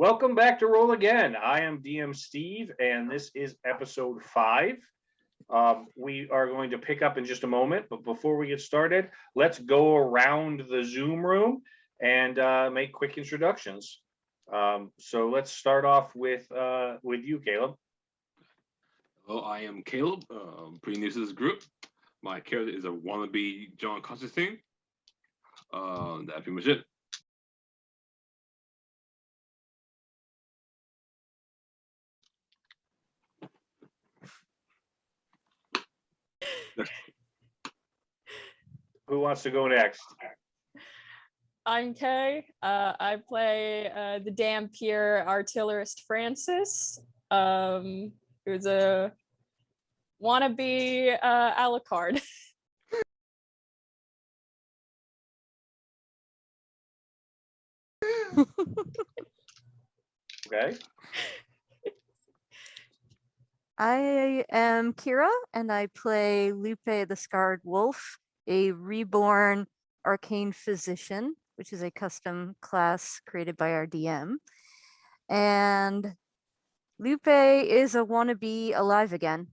Welcome back to Roll Again. I am DM Steve, and this is episode 5. We are going to pick up in just a moment, but before we get started, let's go around the Zoom room and make quick introductions. So let's start off with you, Caleb. Hello, I am Caleb. Pretty new to this group. My character is a wannabe John Constantine. That's pretty much it. Who wants to go next? I'm Kay. I play the Dampier artillerist Francis, who's a wannabe Alucard. Okay. I am Kira, and I play Lupe the Scarred Wolf, a reborn arcane physician, which is a custom class created by our DM. And Lupe is a wannabe alive again.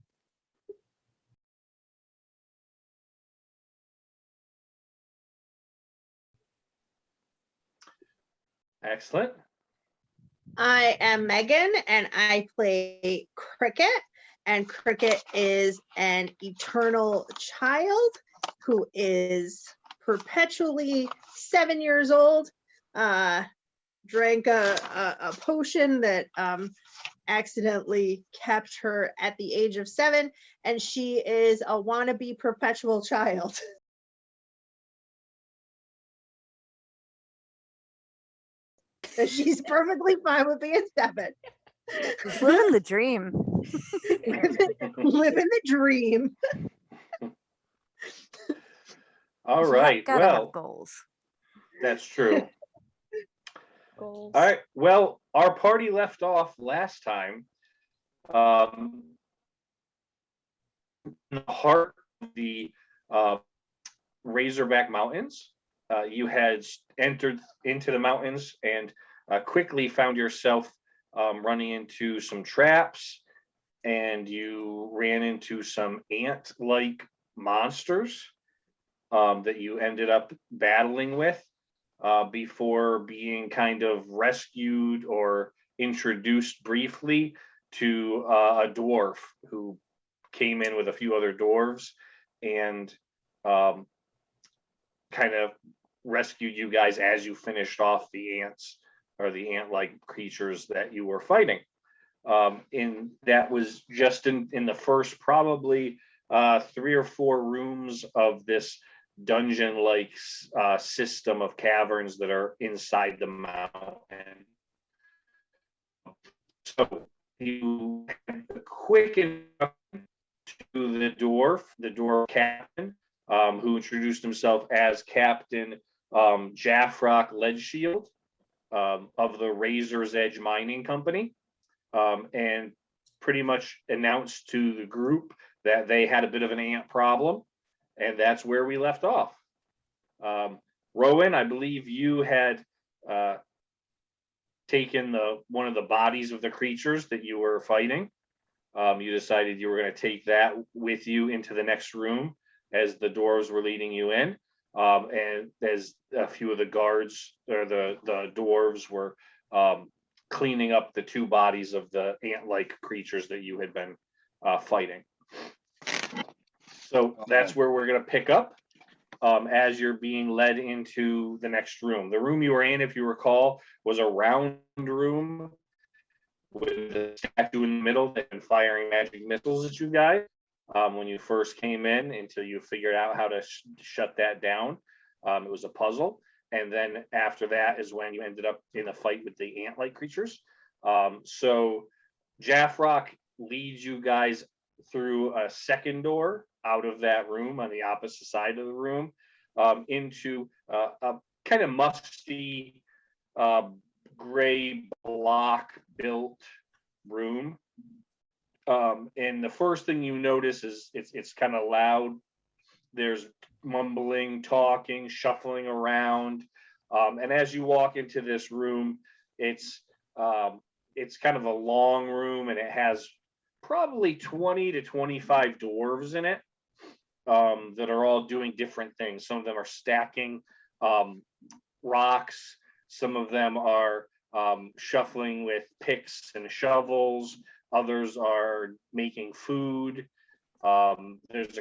Excellent. I am Megan, and I play Cricket. And Cricket is an eternal child who is perpetually 7 years old. Drank a potion that accidentally kept her at the age of 7, and she is a wannabe perpetual child. She's perfectly fine with being 7. She's living the dream. living the dream. All right. Gotta have Well, goals. that's true. Goals. All right. Well, our party left off last time in the heart of the Razorback Mountains. You had entered into the mountains and quickly found yourself running into some traps, and you ran into some ant-like monsters that you ended up battling with before being kind of rescued or introduced briefly to a dwarf who came in with a few other dwarves and kind of rescued you guys as you finished off the ants or the ant-like creatures that you were fighting. And that was just in the first probably 3 or 4 rooms of this dungeon-like system of caverns that are inside the mountain. So you had a quick introduction to the dwarf captain, who introduced himself as Captain Jaffrock Leadshield of the Razor's Edge Mining Company, and pretty much announced to the group that they had a bit of an ant problem, and that's where we left off. Rowan, I believe you had taken one of the bodies of the creatures that you were fighting. You decided you were going to take that with you into the next room as the dwarves were leading you in. And as a few of the guards or the dwarves were cleaning up the 2 bodies of the ant-like creatures that you had been fighting. So that's where we're going to pick up as you're being led into the next room. The room you were in, if you recall, was a round room with a statue in the middle that had been firing magic missiles at you guys when you first came in, until you figured out how to shut that down. It was a puzzle. And then after that is when you ended up in a fight with the ant-like creatures. So Jaffrock leads you guys through a second door out of that room on the opposite side of the room into a kind of musty gray block built room. And the first thing you notice is it's kind of loud. There's mumbling, talking, shuffling around. And as you walk into this room, it's It's kind of a long room, and it has probably 20 to 25 dwarves in it, that are all doing different things. Some of them are stacking rocks. Some of them are shuffling with picks and shovels. Others are making food. There's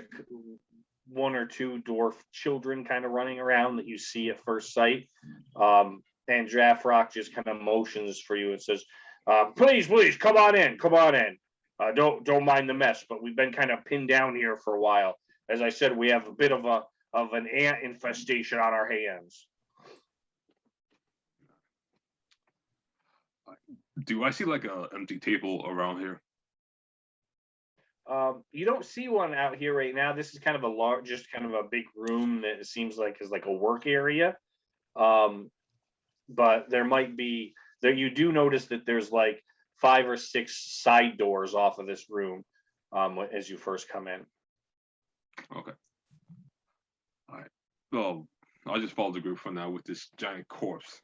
one or two dwarf children kind of running around that you see at first sight. And Draft Rock just kind of motions for you and says, please, come on in. Don't mind the mess, but we've been kind of pinned down here for a while. As I said, we have a bit of an ant infestation on our hands. Do I see like a empty table around here? You don't see one out here right now. This is kind of just kind of a big room that it seems like is like a work area. But there might be there. You do notice that there's like 5 or 6 side doors off of this room, as you first come in. Okay. All right. Well, I'll just follow the group for now with this giant corpse.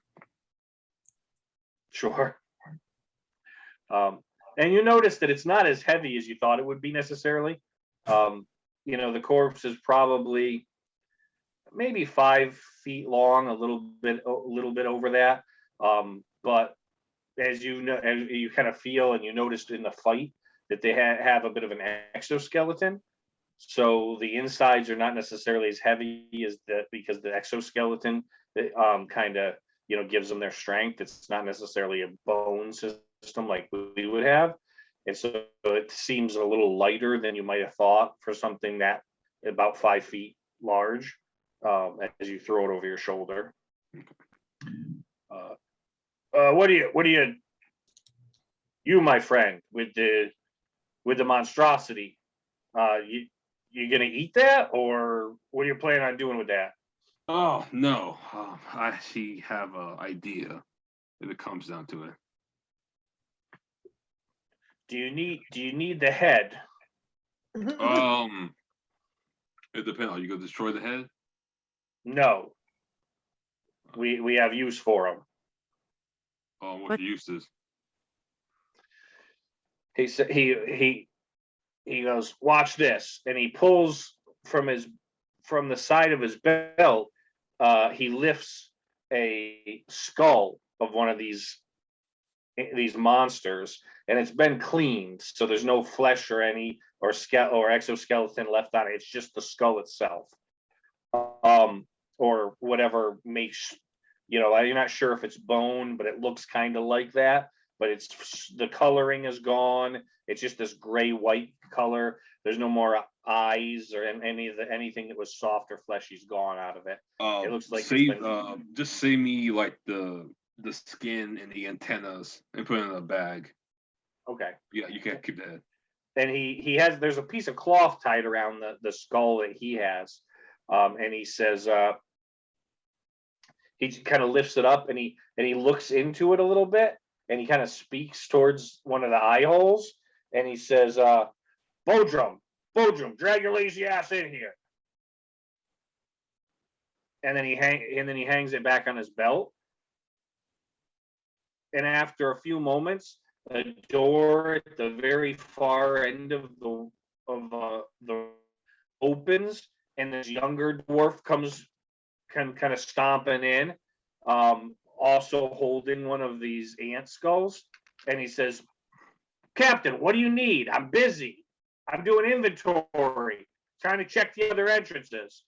Sure. And you notice that it's not as heavy as you thought it would be necessarily. The corpse is probably maybe 5 feet long, a little bit over that. But as you kind of feel and you noticed in the fight that they have a bit of an exoskeleton. So the insides are not necessarily as heavy as because the exoskeleton kind of gives them their strength. It's not necessarily a bone system like we would have, and so it seems a little lighter than you might have thought for something that about 5 feet large, as you throw it over your shoulder. What do you my friend with the monstrosity, you gonna eat that, or what are you planning on doing with that? Oh no, I actually have an idea if it comes down to it. Do you need the head? It depends. Are you gonna destroy the head? No. We have use for them. What the use is? He said he goes, watch this, and he pulls from the side of his belt. He lifts a skull of one of these monsters, and it's been cleaned, so there's no flesh or exoskeleton left on it. It's just the skull itself, or whatever makes. I'm not sure if it's bone, but it looks kind of like that. But the coloring is gone. It's just this gray-white color. There's no more eyes or anything that was soft or fleshy is gone out of it. It looks like just save me like the skin and the antennas and put it in a bag. Okay. Yeah, you can't keep the head. And there's a piece of cloth tied around the skull that he has, and he says, he kind of lifts it up and he looks into it a little bit, and he kind of speaks towards one of the eye holes, and he says, Bodrum, drag your lazy ass in here. And then he hangs it back on his belt. And after a few moments, a door at the very far end of the opens, and this younger dwarf comes kind of stomping in, also holding one of these ant skulls, and he says, Captain, what do you need? I'm busy. I'm doing inventory, trying to check the other entrances.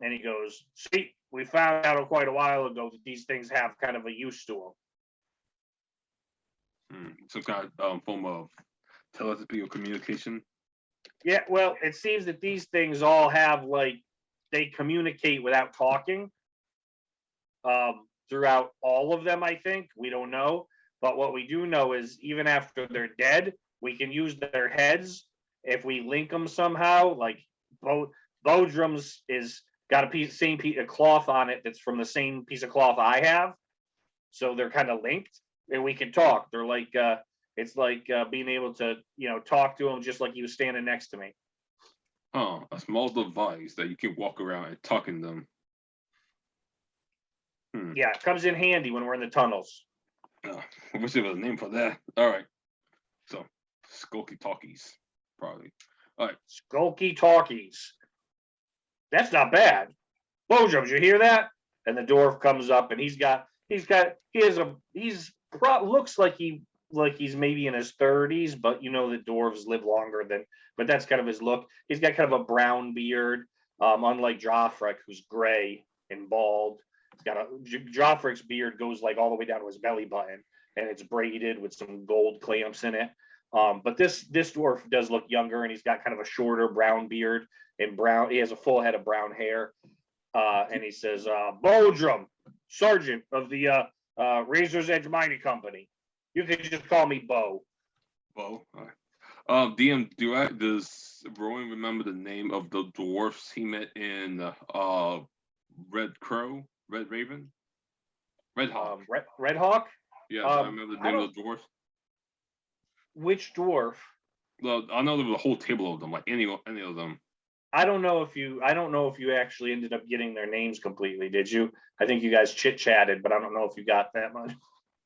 And he goes, see, we found out quite a while ago that these things have kind of a use to them. Some kind of form of telepathy or communication. Yeah, well, it seems that these things all have, like, they communicate without talking. Throughout all of them, I think. We don't know. But what we do know is even after they're dead, we can use their heads if we link them somehow. Like Bodrum's is got same piece of cloth on it that's from the same piece of cloth I have. So they're kind of linked, and we can talk. They're like it's like being able to talk to him just like he was standing next to me. A small device that you can walk around and talk in them. Yeah, it comes in handy when we're in the tunnels. I wish there was a name for that. All right. So, Skulky Talkies, probably. All right. Skulky talkies. That's not bad. Bojo, did you hear that? And the dwarf comes up, and he's looks like he's maybe in his 30s, but you know that dwarves live longer but that's kind of his look. He's got kind of a brown beard, unlike Joffrek, who's gray and bald. Joffrek's beard goes like all the way down to his belly button, and it's braided with some gold clamps in it. But this dwarf does look younger, and he's got kind of a shorter brown beard and brown. He has a full head of brown hair, and he says, "Bodrum, sergeant of the Razor's Edge Mining Company. You can just call me Bo." Bo. All right. DM, does Rowan remember the name of the dwarfs he met in Red Crow, Red Raven, Red Hawk? Red Hawk. Yeah, I remember the name of the dwarfs. Which dwarf? Well, I know there was a whole table of them, like any of them. I don't know if you actually ended up getting their names completely. Did you? I think you guys chit chatted, but I don't know if you got that much.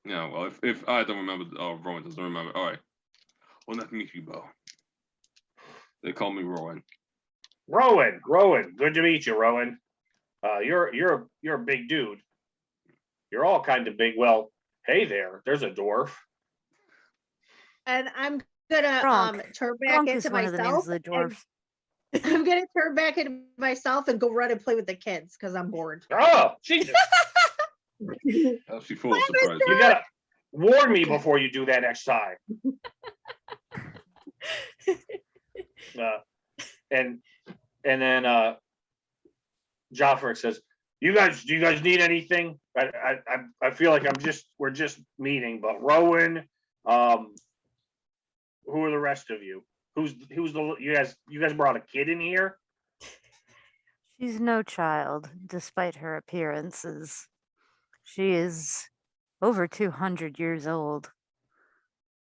Yeah, well, if I don't remember, Rowan doesn't remember. All right. Well, nice to meet you, Bo. They call me Rowan. Rowan. Good to meet you, Rowan. You're a big dude. You're all kind of big. Well, hey there. There's a dwarf. And I'm gonna Gronk. turn back Gronk is into one of the names myself. of the dwarves. I'm gonna turn back into myself and go run and play with the kids because I'm bored. Oh, Jesus. She full of surprise. You gotta warn me before you do that next time. And then Joffrey says, do you guys need anything? I feel like we're just meeting, but Rowan, who are the rest of you? Who's the you guys brought a kid in here? She's no child, despite her appearances. She is over 200 years old.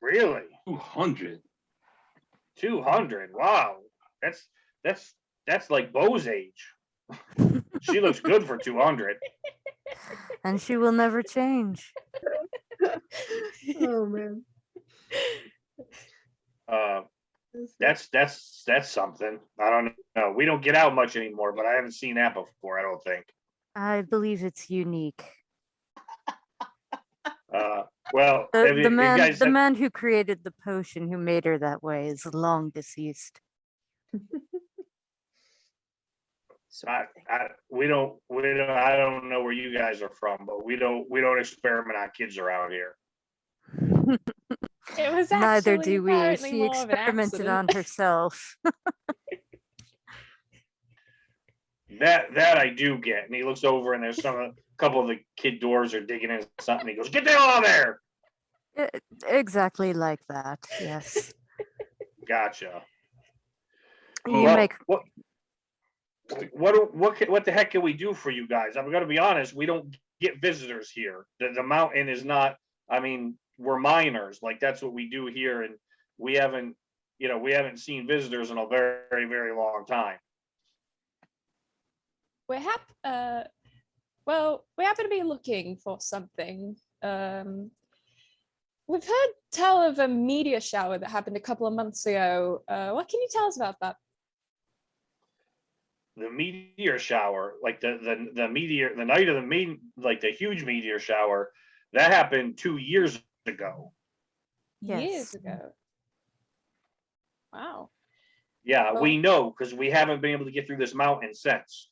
Really? 200. 200. Wow. That's like Bo's age. She looks good for 200. And she will never change. Oh man. That's something. I don't know. We don't get out much anymore, but I haven't seen that before, I don't think. I believe it's unique. Well, The man who created the potion, who made her that way, is long deceased. I don't know where you guys are from, but we don't experiment on kids around here. It was Neither actually do we. apparently She more of an experimented accident. on herself. That I do get. And he looks over, and there's a couple of the kid dwarves are digging into something. He goes, "Get the hell out of there!" Exactly like that. Yes. Gotcha. You Well, make what the heck can we do for you guys? I'm going to be honest. We don't get visitors here. The mountain is not. I mean, we're miners. Like that's what we do here, and we haven't seen visitors in a very, very, very long time. We happen to be looking for something. We've heard tell of a meteor shower that happened a couple of months ago. What can you tell us about that? The meteor shower, like the meteor, the night of the huge meteor shower, that happened 2 years ago. Yes. Years ago. Wow. Yeah, Well- we know because we haven't been able to get through this mountain since.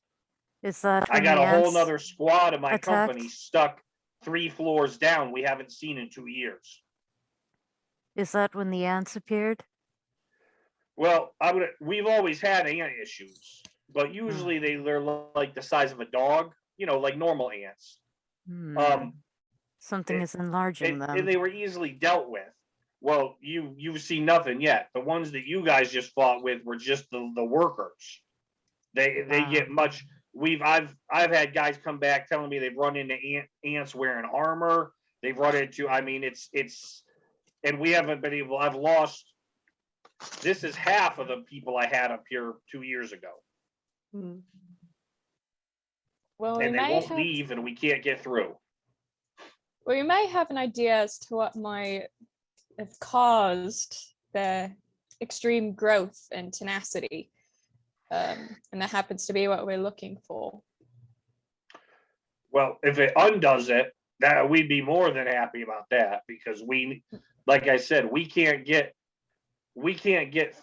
Is that I when got the a whole ants nother squad of my attacked? company stuck 3 floors down. We haven't seen in 2 years. Is that when the ants appeared? Well, we've always had ant issues, but usually they're like the size of a dog, like normal ants. Something is enlarging them. And they were easily dealt with. Well, you've seen nothing yet. The ones that you guys just fought with were just the workers. They get much. I've had guys come back telling me they've run into ants wearing armor. They've run into. I mean, it's and we haven't been able. I've lost. This is half of the people I had up here 2 years ago. Well, and they won't leave, and we can't get through. we may have an idea as to what might have caused their extreme growth and tenacity. And that happens to be what we're looking for. Well, if it undoes it, that we'd be more than happy about that, because we, like I said, we can't get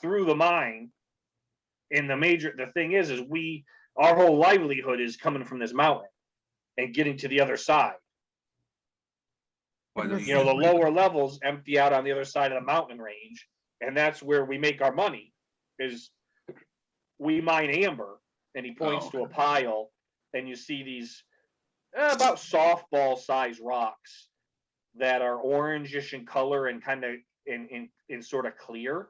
through the mine. And the thing is our whole livelihood is coming from this mountain and getting to the other side. Why doesn't You know, the it break? lower levels empty out on the other side of the mountain range, and that's where we make our money. Is we mine amber, and he points to a pile, and you see these about softball size rocks that are orangish in color and kind of in sort of clear.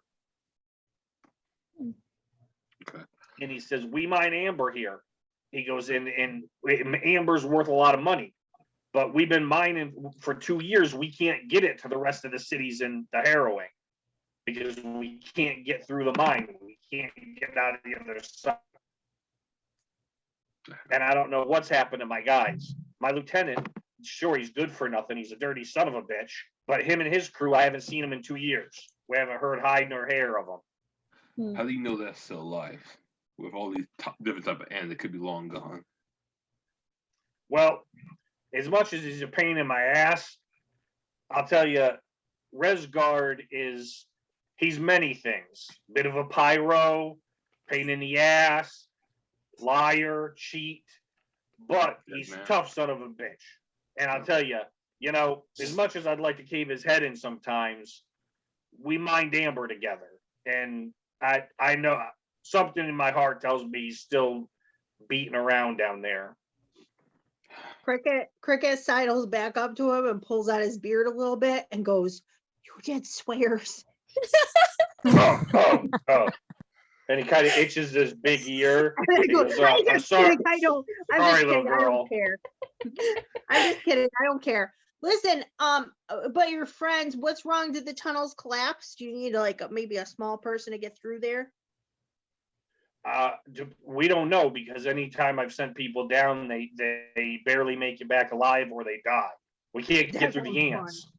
Okay. And he says, we mine amber here. He goes in, and amber's worth a lot of money, but we've been mining for 2 years. We can't get it to the rest of the cities in the harrowing because we can't get through the mine. We can't get out of the other side. And I don't know what's happened to my guys. My lieutenant, sure, he's good for nothing. He's a dirty son of a bitch. But him and his crew, I haven't seen him in 2 years. We haven't heard hide nor hair of them. How do you know that's still alive? With all these different type of ants that could be long gone. Well, as much as he's a pain in my ass, I'll tell you, Resgard he's many things. Bit of a pyro, pain in the ass, liar, cheat, but he's a tough son of a bitch. And I'll tell you, as much as I'd like to cave his head in sometimes, we mined amber together. And I know something in my heart tells me he's still beating around down there. Cricket sidles back up to him and pulls out his beard a little bit and goes, "You did swears." Oh. And he kind of itches his big ear. I go, Goes, I'm I'm just sorry. kidding. I'm just Sorry, kidding. little I girl. don't care. I'm just kidding. I don't care. Listen, but your friends, what's wrong? Did the tunnels collapse? Do you need maybe a small person to get through there? We don't know, because anytime I've sent people down, they barely make it back alive or they die. We can't get through the ants.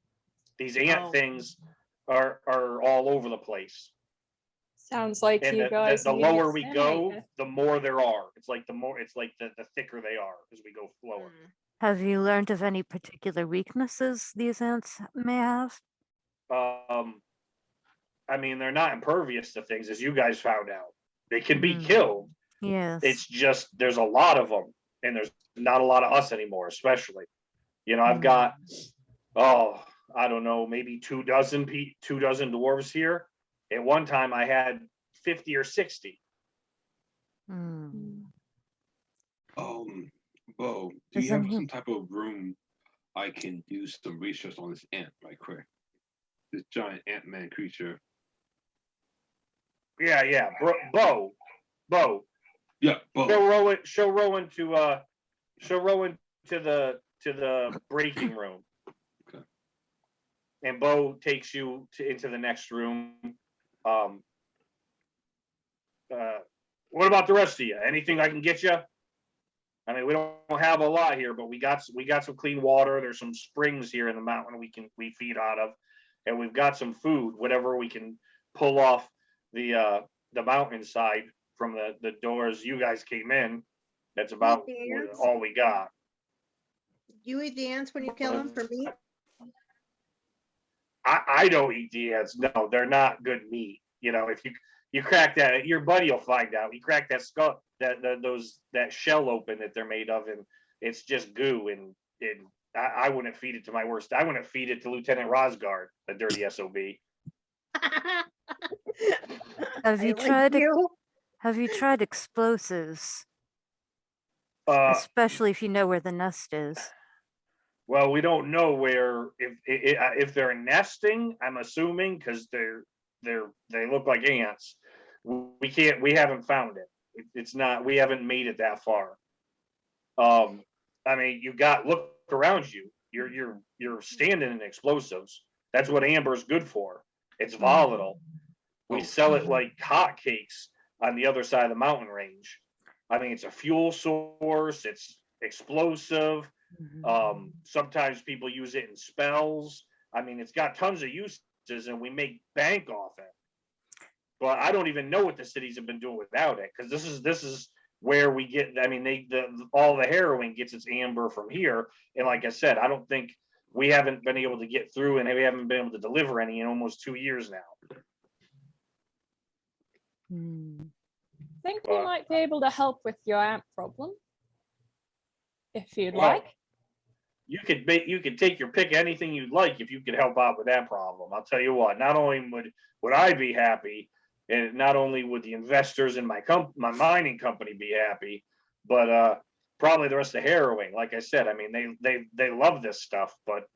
These ant things are all over the place. Sounds like And you guys. the need lower we exterminator. go, the more there are. It's like the thicker they are as we go lower. Have you learned of any particular weaknesses these ants may have? I mean, they're not impervious to things, as you guys found out. They can be Mm. killed. Yes. It's just there's a lot of them, and there's not a lot of us anymore, especially. I've got I don't know, maybe 24 dwarves here. At one time, I had 50 or 60. Bo, do you have some type of room I can do some research on this ant right quick? This giant ant-man creature. Yeah. Bo. Yeah, Bo. Show Rowan to the breaking room. Okay. And Bo takes you into the next room. What about the rest of you? Anything I can get you? I mean, we don't have a lot here, but we got some clean water. There's some springs here in the mountain we feed out of, and we've got some food. Whatever we can pull off the mountainside from the doors you guys came in. That's about all we got. You eat the ants when you kill them for meat? I don't eat the ants. No, they're not good meat. If you crack that, your buddy will find out. You crack that skull, that shell open that they're made of, and it's just goo. And I wouldn't feed it to my worst. I wouldn't feed it to Lieutenant Rosgard, the dirty SOB. Have you tried explosives? Especially if you know where the nest is. Well, we don't know where if they're nesting. I'm assuming because they look like ants. We haven't found it. It's not. We haven't made it that far. I mean, look around you. You're standing in explosives. That's what amber's good for. It's volatile. We sell it like hotcakes on the other side of the mountain range. I mean, it's a fuel source. explosive. Sometimes people use it in spells. I mean, it's got tons of uses, and we make bank off it. But I don't even know what the cities have been doing without it, because this is where we get. I mean, all the heroin gets its amber from here, and like I said, I don't think we haven't been able to get through, and we haven't been able to deliver any in almost 2 years now. I think we might be able to help with your ant problem, if you'd like. You could take your pick anything you'd like if you could help out with that problem. I'll tell you what. Not only would I be happy, and not only would the investors in my mining company be happy, but probably the rest of Harrowing. Like I said, I mean they love this stuff, but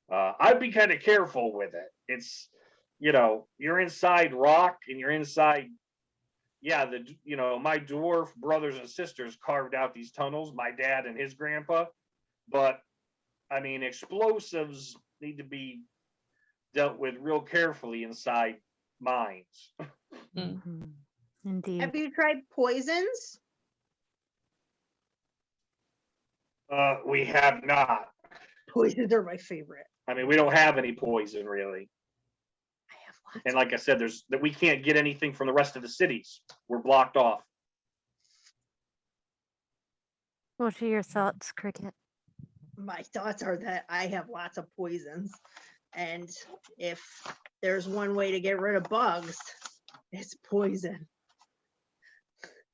I'd be kind of careful with it. It's, you're inside rock and you're inside. Yeah, my dwarf brothers and sisters carved out these tunnels, my dad and his grandpa, but I mean, explosives need to be dealt with real carefully inside mines. Indeed. Have you tried poisons? We have not. Poisons are my favorite. I mean, we don't have any poison really. I have lots. And like I said, we can't get anything from the rest of the cities. We're blocked off. What are your thoughts, Cricket? My thoughts are that I have lots of poisons, and if there's one way to get rid of bugs, it's poison,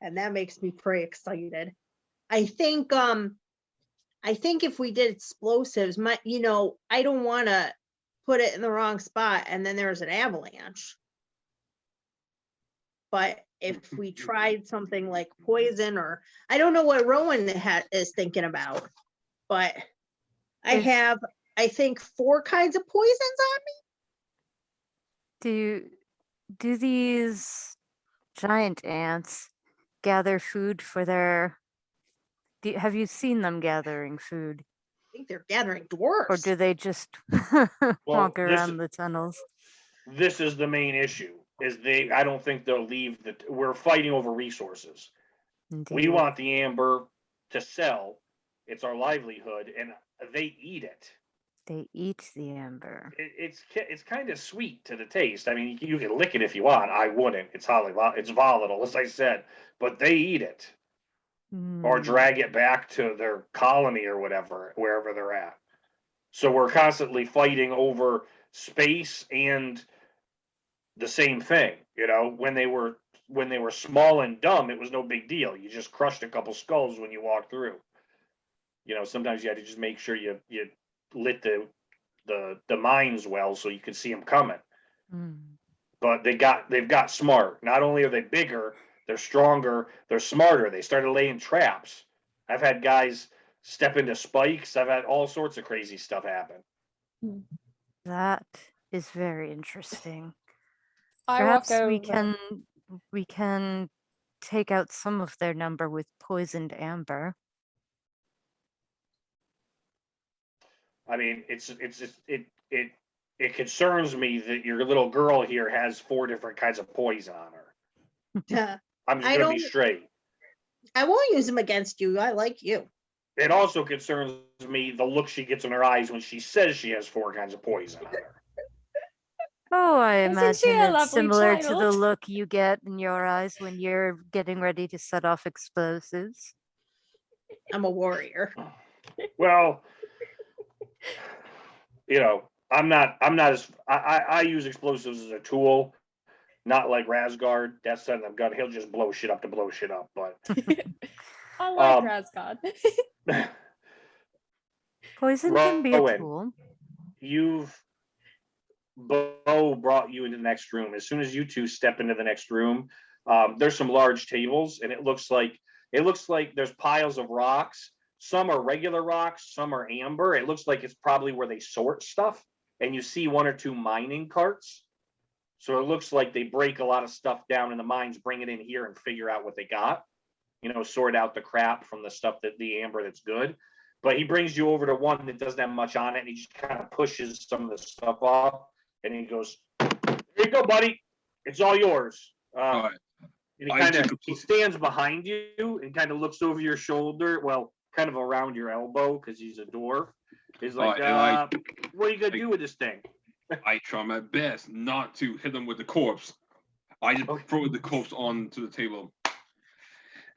and that makes me pretty excited. I think if we did explosives, I don't want to put it in the wrong spot and then there's an avalanche. But if we tried something like poison, or I don't know what Rowan is thinking about, but I think 4 kinds of poisons on me. Do these giant ants gather food for their? Have you seen them gathering food? I think they're gathering dwarves. Or do they just walk around the tunnels? This is the main issue. I don't think they'll leave. We're fighting over resources. Indeed. We want the amber to sell. It's our livelihood, and they eat it. They eat the amber. It's kind of sweet to the taste. I mean, you can lick it if you want. I wouldn't. It's volatile, as I said, but they eat it. Or drag it back to their colony or whatever, wherever they're at. So we're constantly fighting over space and the same thing. When they were small and dumb, it was no big deal. You just crushed a couple skulls when you walked through. Sometimes you had to just make sure you lit the mines well so you could see them coming. But they've got smart. Not only are they bigger, they're stronger, they're smarter. They started laying traps. I've had guys step into spikes. I've had all sorts of crazy stuff happen. That is very interesting. Perhaps Perhaps we can take out some of their number with poisoned amber. I mean, it concerns me that your little girl here has 4 different kinds of poison on her. I'm just gonna be straight. I won't use them against you. I like you. It also concerns me the look she gets in her eyes when she says she has 4 kinds of poison on her. Oh, I Isn't she imagine a it's lovely similar to the child? look you get in your eyes when you're getting ready to set off explosives. I'm a warrior. Well, I'm not as I use explosives as a tool, not like Razgard. That son of a gun, he'll just blow shit up to blow shit up. But I like Razgard. Poison can be a Rowan, tool. Bo brought you into the next room. As soon as you two step into the next room, there's some large tables, and it looks like there's piles of rocks. Some are regular rocks, some are amber. It looks like it's probably where they sort stuff. And you see 1 or 2 mining carts. So it looks like they break a lot of stuff down in the mines, bring it in here and figure out what they got. Sort out the crap from the stuff the amber that's good. But he brings you over to one that doesn't have much on it, and he just kind of pushes some of the stuff off. And he goes, "Here you go, buddy. It's all yours." All right. And he stands behind you and kind of looks over your shoulder. Well, kind of around your elbow because he's a dwarf. He's like, and what are you gonna do with this thing? I try my best not to hit him with the corpse. I just throw the corpse onto the table.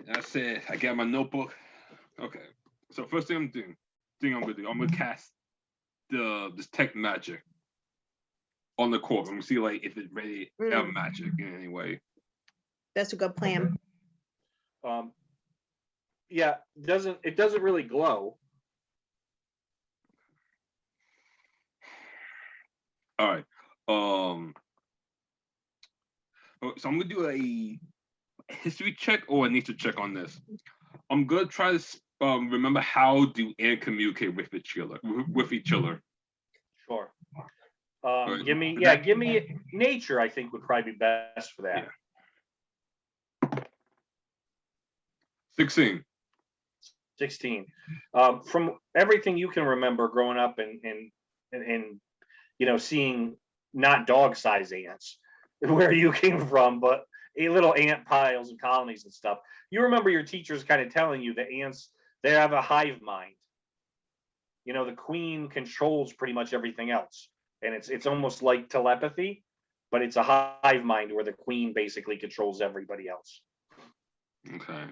That's it. I get my notebook. Okay. So first thing I'm gonna cast the detect magic on the corpse. I'm gonna see like if it's ready magic in any way. That's a good plan. Yeah, it doesn't really glow. All right. So I'm gonna do a history check or a nature check on this. I'm gonna try to remember how do ants communicate with each other. Sure. Right. Give me nature. I think would probably be best for that. Yeah. 16. 16. From everything you can remember growing up and seeing not dog-sized ants where you came from, but little ant piles and colonies and stuff. You remember your teachers kind of telling you that ants, they have a hive mind. The queen controls pretty much everything else. And it's almost like telepathy, but it's a hive mind where the queen basically controls everybody else. Okay.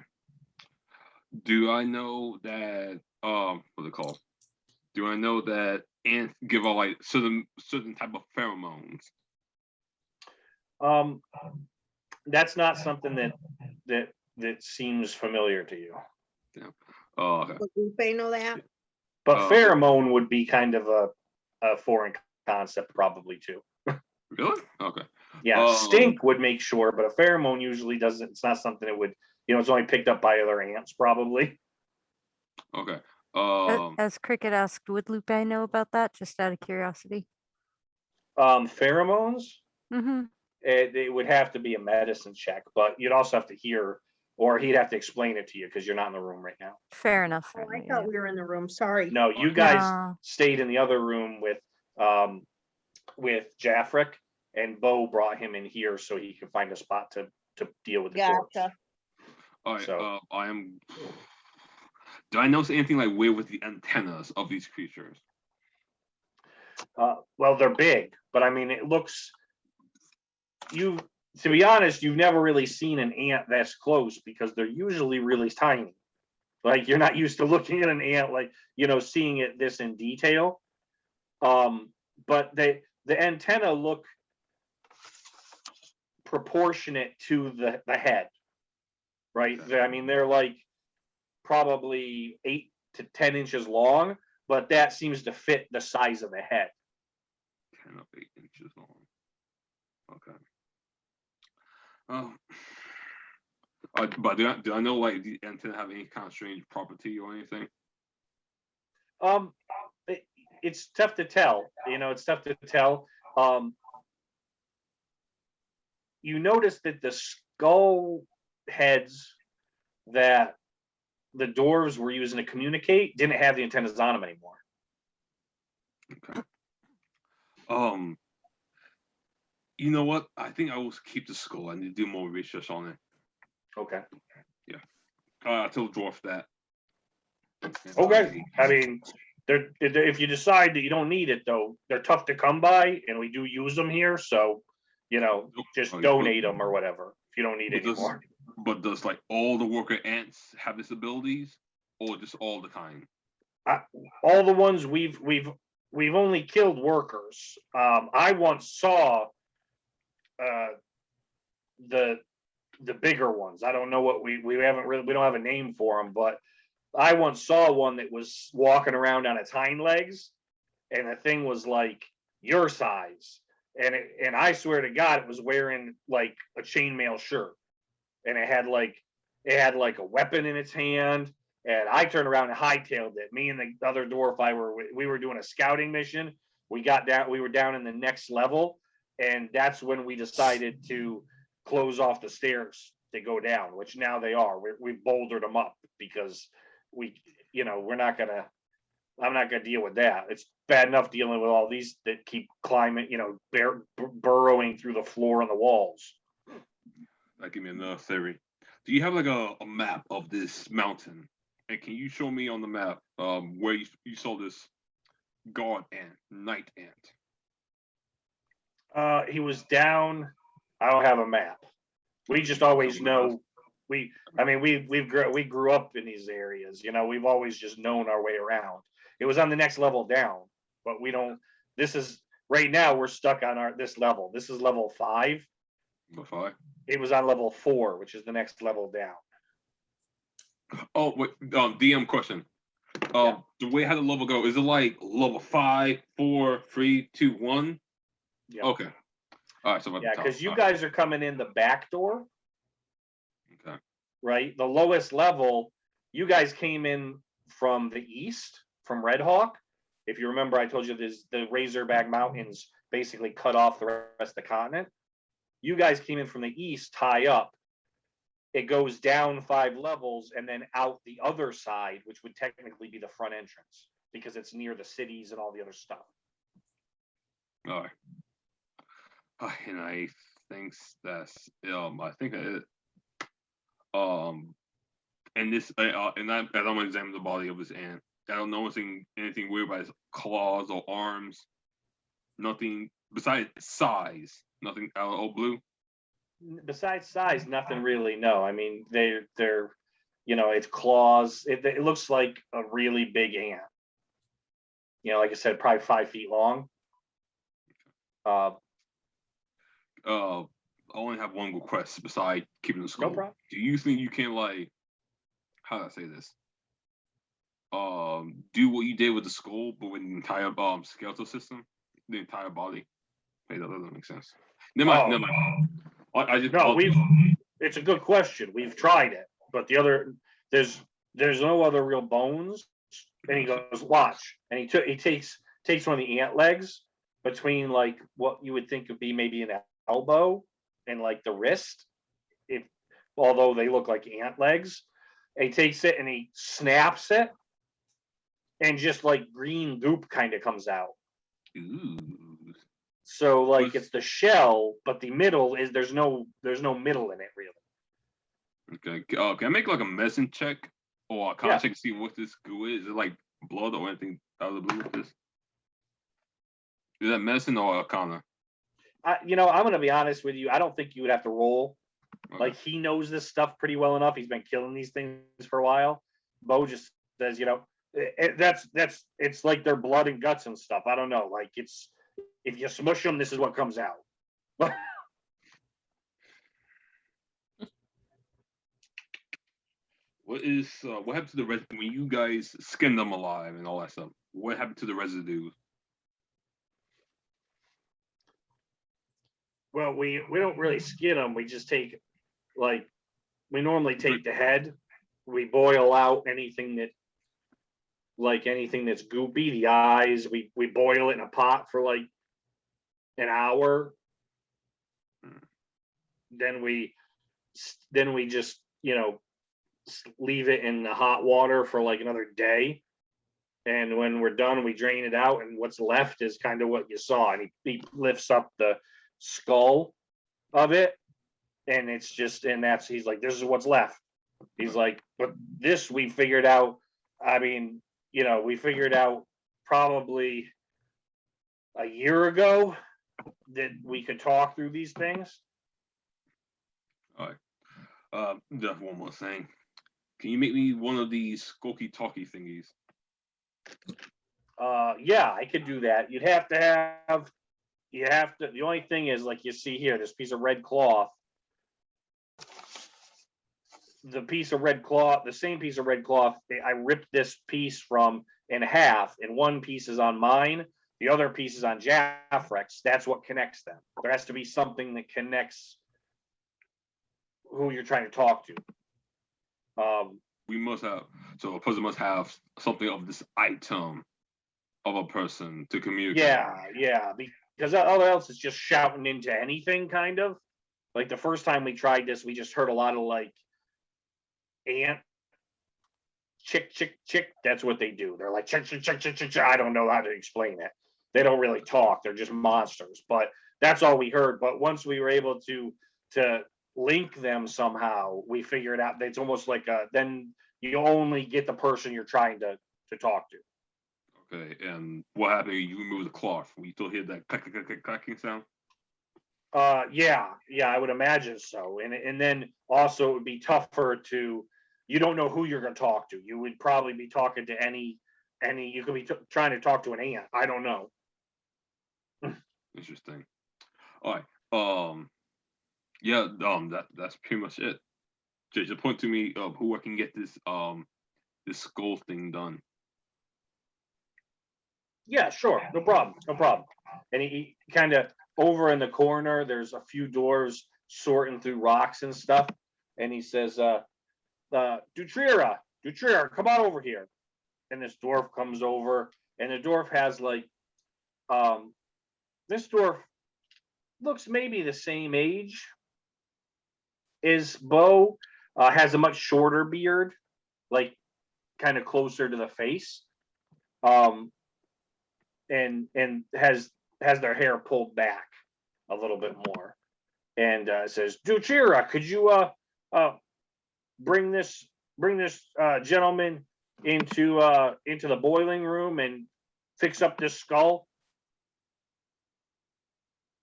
Do I know that what's it called? Do I know that ants give out like certain type of pheromones? That's not something that seems familiar to you. Yeah. Oh, okay. Would Lupe know that? But pheromone would be kind of a foreign concept probably too. Really? Okay. Yeah, stink would make sure, but a pheromone usually doesn't. It's not something that would, it's only picked up by other ants probably. Okay. As Cricket asked, would Lupe know about that? Just out of curiosity. Pheromones, Mm-hmm. it would have to be a medicine check, but you'd also have to hear, or he'd have to explain it to you because you're not in the room right now. Fair enough. Oh, I thought we were in the room. Sorry. No, you guys No. stayed in the other room with Jaffrick, and Bo brought him in here so he could find a spot to deal with the corpse. Gotcha. All right. So- I am. Do I notice anything like weird with the antennas of these creatures? Well, they're big, but I mean, it looks. To be honest, you've never really seen an ant that's close because they're usually really tiny. Like you're not used to looking at an ant like seeing it this in detail. But the antenna look proportionate to the head, right? I mean, they're like probably 8 to 10 inches long, but that seems to fit the size of the head. 10 of 8 inches long. Okay. But do I know like the antenna have any kind of strange property or anything? It's tough to tell. It's tough to tell. You notice that the skull heads that the dwarves were using to communicate didn't have the antennas on them anymore. Okay. You know what? I think I will keep the skull. I need to do more research on it. Okay. Yeah. I told dwarf that. Okay. I mean, if you decide that you don't need it, though, they're tough to come by, and we do use them here. So, just donate them or whatever if you don't need it anymore. But does like all the worker ants have these abilities, or just all the kind? All the ones we've only killed workers. I once saw the bigger ones. I don't know what we don't have a name for them, but I once saw one that was walking around on its hind legs, and the thing was like your size, and I swear to God, it was wearing like a chainmail shirt, and it had like a weapon in its hand. And I turned around and hightailed it. Me and the other dwarf we were doing a scouting mission. We were down in the next level, and that's when we decided to close off the stairs to go down, which now they are. We bouldered them up because I'm not gonna deal with that. It's bad enough dealing with all these that keep climbing, burrowing through the floor and the walls. That give me another theory. Do you have like a map of this mountain And can you show me on the map where you saw this guard ant, night ant? He was down. I don't have a map. We just always know. We grew up in these areas. You know, we've always just known our way around. It was on the next level down, but we don't. This is right now. We're stuck on this level. This is level 5. Level 5. It was on level 4, which is the next level down. Oh wait, DM question. Yeah. The way how the level go, is it like level 5, 4, 3, 2, 1? Yeah. Okay. All right. So Yeah, because you guys are coming in the back door. Okay. Right. The lowest level, you guys came in from the east, from Red Hawk. If you remember, I told you the Razorback Mountains basically cut off the rest of the continent. You guys came in from the east, high up. It goes down 5 levels and then out the other side, which would technically be the front entrance because it's near the cities and all the other stuff. All right. And I think that's I think that and this and I don't examine the body of this ant. I don't know anything weird about his claws or arms. Nothing besides size. Nothing out of blue. Besides size, nothing really. No, I mean they're it's claws. It looks like a really big ant. You know, like I said, probably 5 feet long. I only have one request besides keeping the skull. No problem. Do you think you can, like, how do I say this? Do what you did with the skull, but with the entire skeletal system, the entire body? Hey, that doesn't make sense. Never mind. Never mind. It's a good question. We've tried it, but there's no other real bones. And he goes, watch, and he takes one of the ant legs between like what you would think would be maybe an elbow and like the wrist, although they look like ant legs. And he takes it and he snaps it, and just like green goop kind of comes out. Ooh. So like it's the shell, but the middle is there's no middle in it really. Okay. Can I make like a medicine check or a con check to see what this goo is? Is it like blood or anything out of the blue with this? Is that medicine or arcana? I'm gonna be honest with you. I don't think you would have to roll. Okay. Like he knows this stuff pretty well enough. He's been killing these things for a while. Bo just says, it's like their blood and guts and stuff. I don't know. Like it's if you smush them, this is what comes out. What happened to the rest when you guys skinned them alive and all that stuff? What happened to the residue? Well, we don't really skin them. We just take we normally take the head. We boil out anything that's goopy, the eyes. We boil it in a pot for like an hour. Then we just leave it in the hot water for like another day, and when we're done we drain it out, and what's left is kind of what you saw. And he lifts up the skull of it, and he's like, this is what's left. He's like, but this we figured out, we figured out probably a year ago that we could talk through these things. All right. Just one more thing. Can you make me one of these skulky talkie thingies? Yeah, I could do that. The only thing is, like you see here, this piece of red cloth. The same piece of red cloth, I ripped this piece from in half, and one piece is on mine, the other piece is on Jaffrex. That's what connects them. There has to be something that connects who you're trying to talk to. A person must have something of this item of a person to communicate. Yeah, because all else is just shouting into anything, kind of. Like the first time we tried this, we just heard a lot of like ant chick. That's what they do. They're like chick. I don't know how to explain it. They don't really talk. They're just monsters. But that's all we heard. But once we were able to link them somehow, we figured out that it's almost like then you only get the person you're trying to talk to. Okay, and what happened? You remove the cloth. We still hear that clacking sound. Yeah, I would imagine so. And then also it would be tougher to, you don't know who you're going to talk to. You would probably be talking to any. You could be trying to talk to an ant. I don't know. Interesting. All right. Yeah. That's pretty much it. Just point to me of who I can get this this skull thing done. Yeah, sure, no problem. And he kind of over in the corner. There's a few dwarves sorting through rocks and stuff, and he says, Dutrira, come on over here. And this dwarf comes over, and the dwarf has like, this dwarf looks maybe the same age as Bo, has a much shorter beard, like kind of closer to the face, and has their hair pulled back a little bit more, and says, Duchira, could you bring this gentleman into the boiling room and fix up this skull?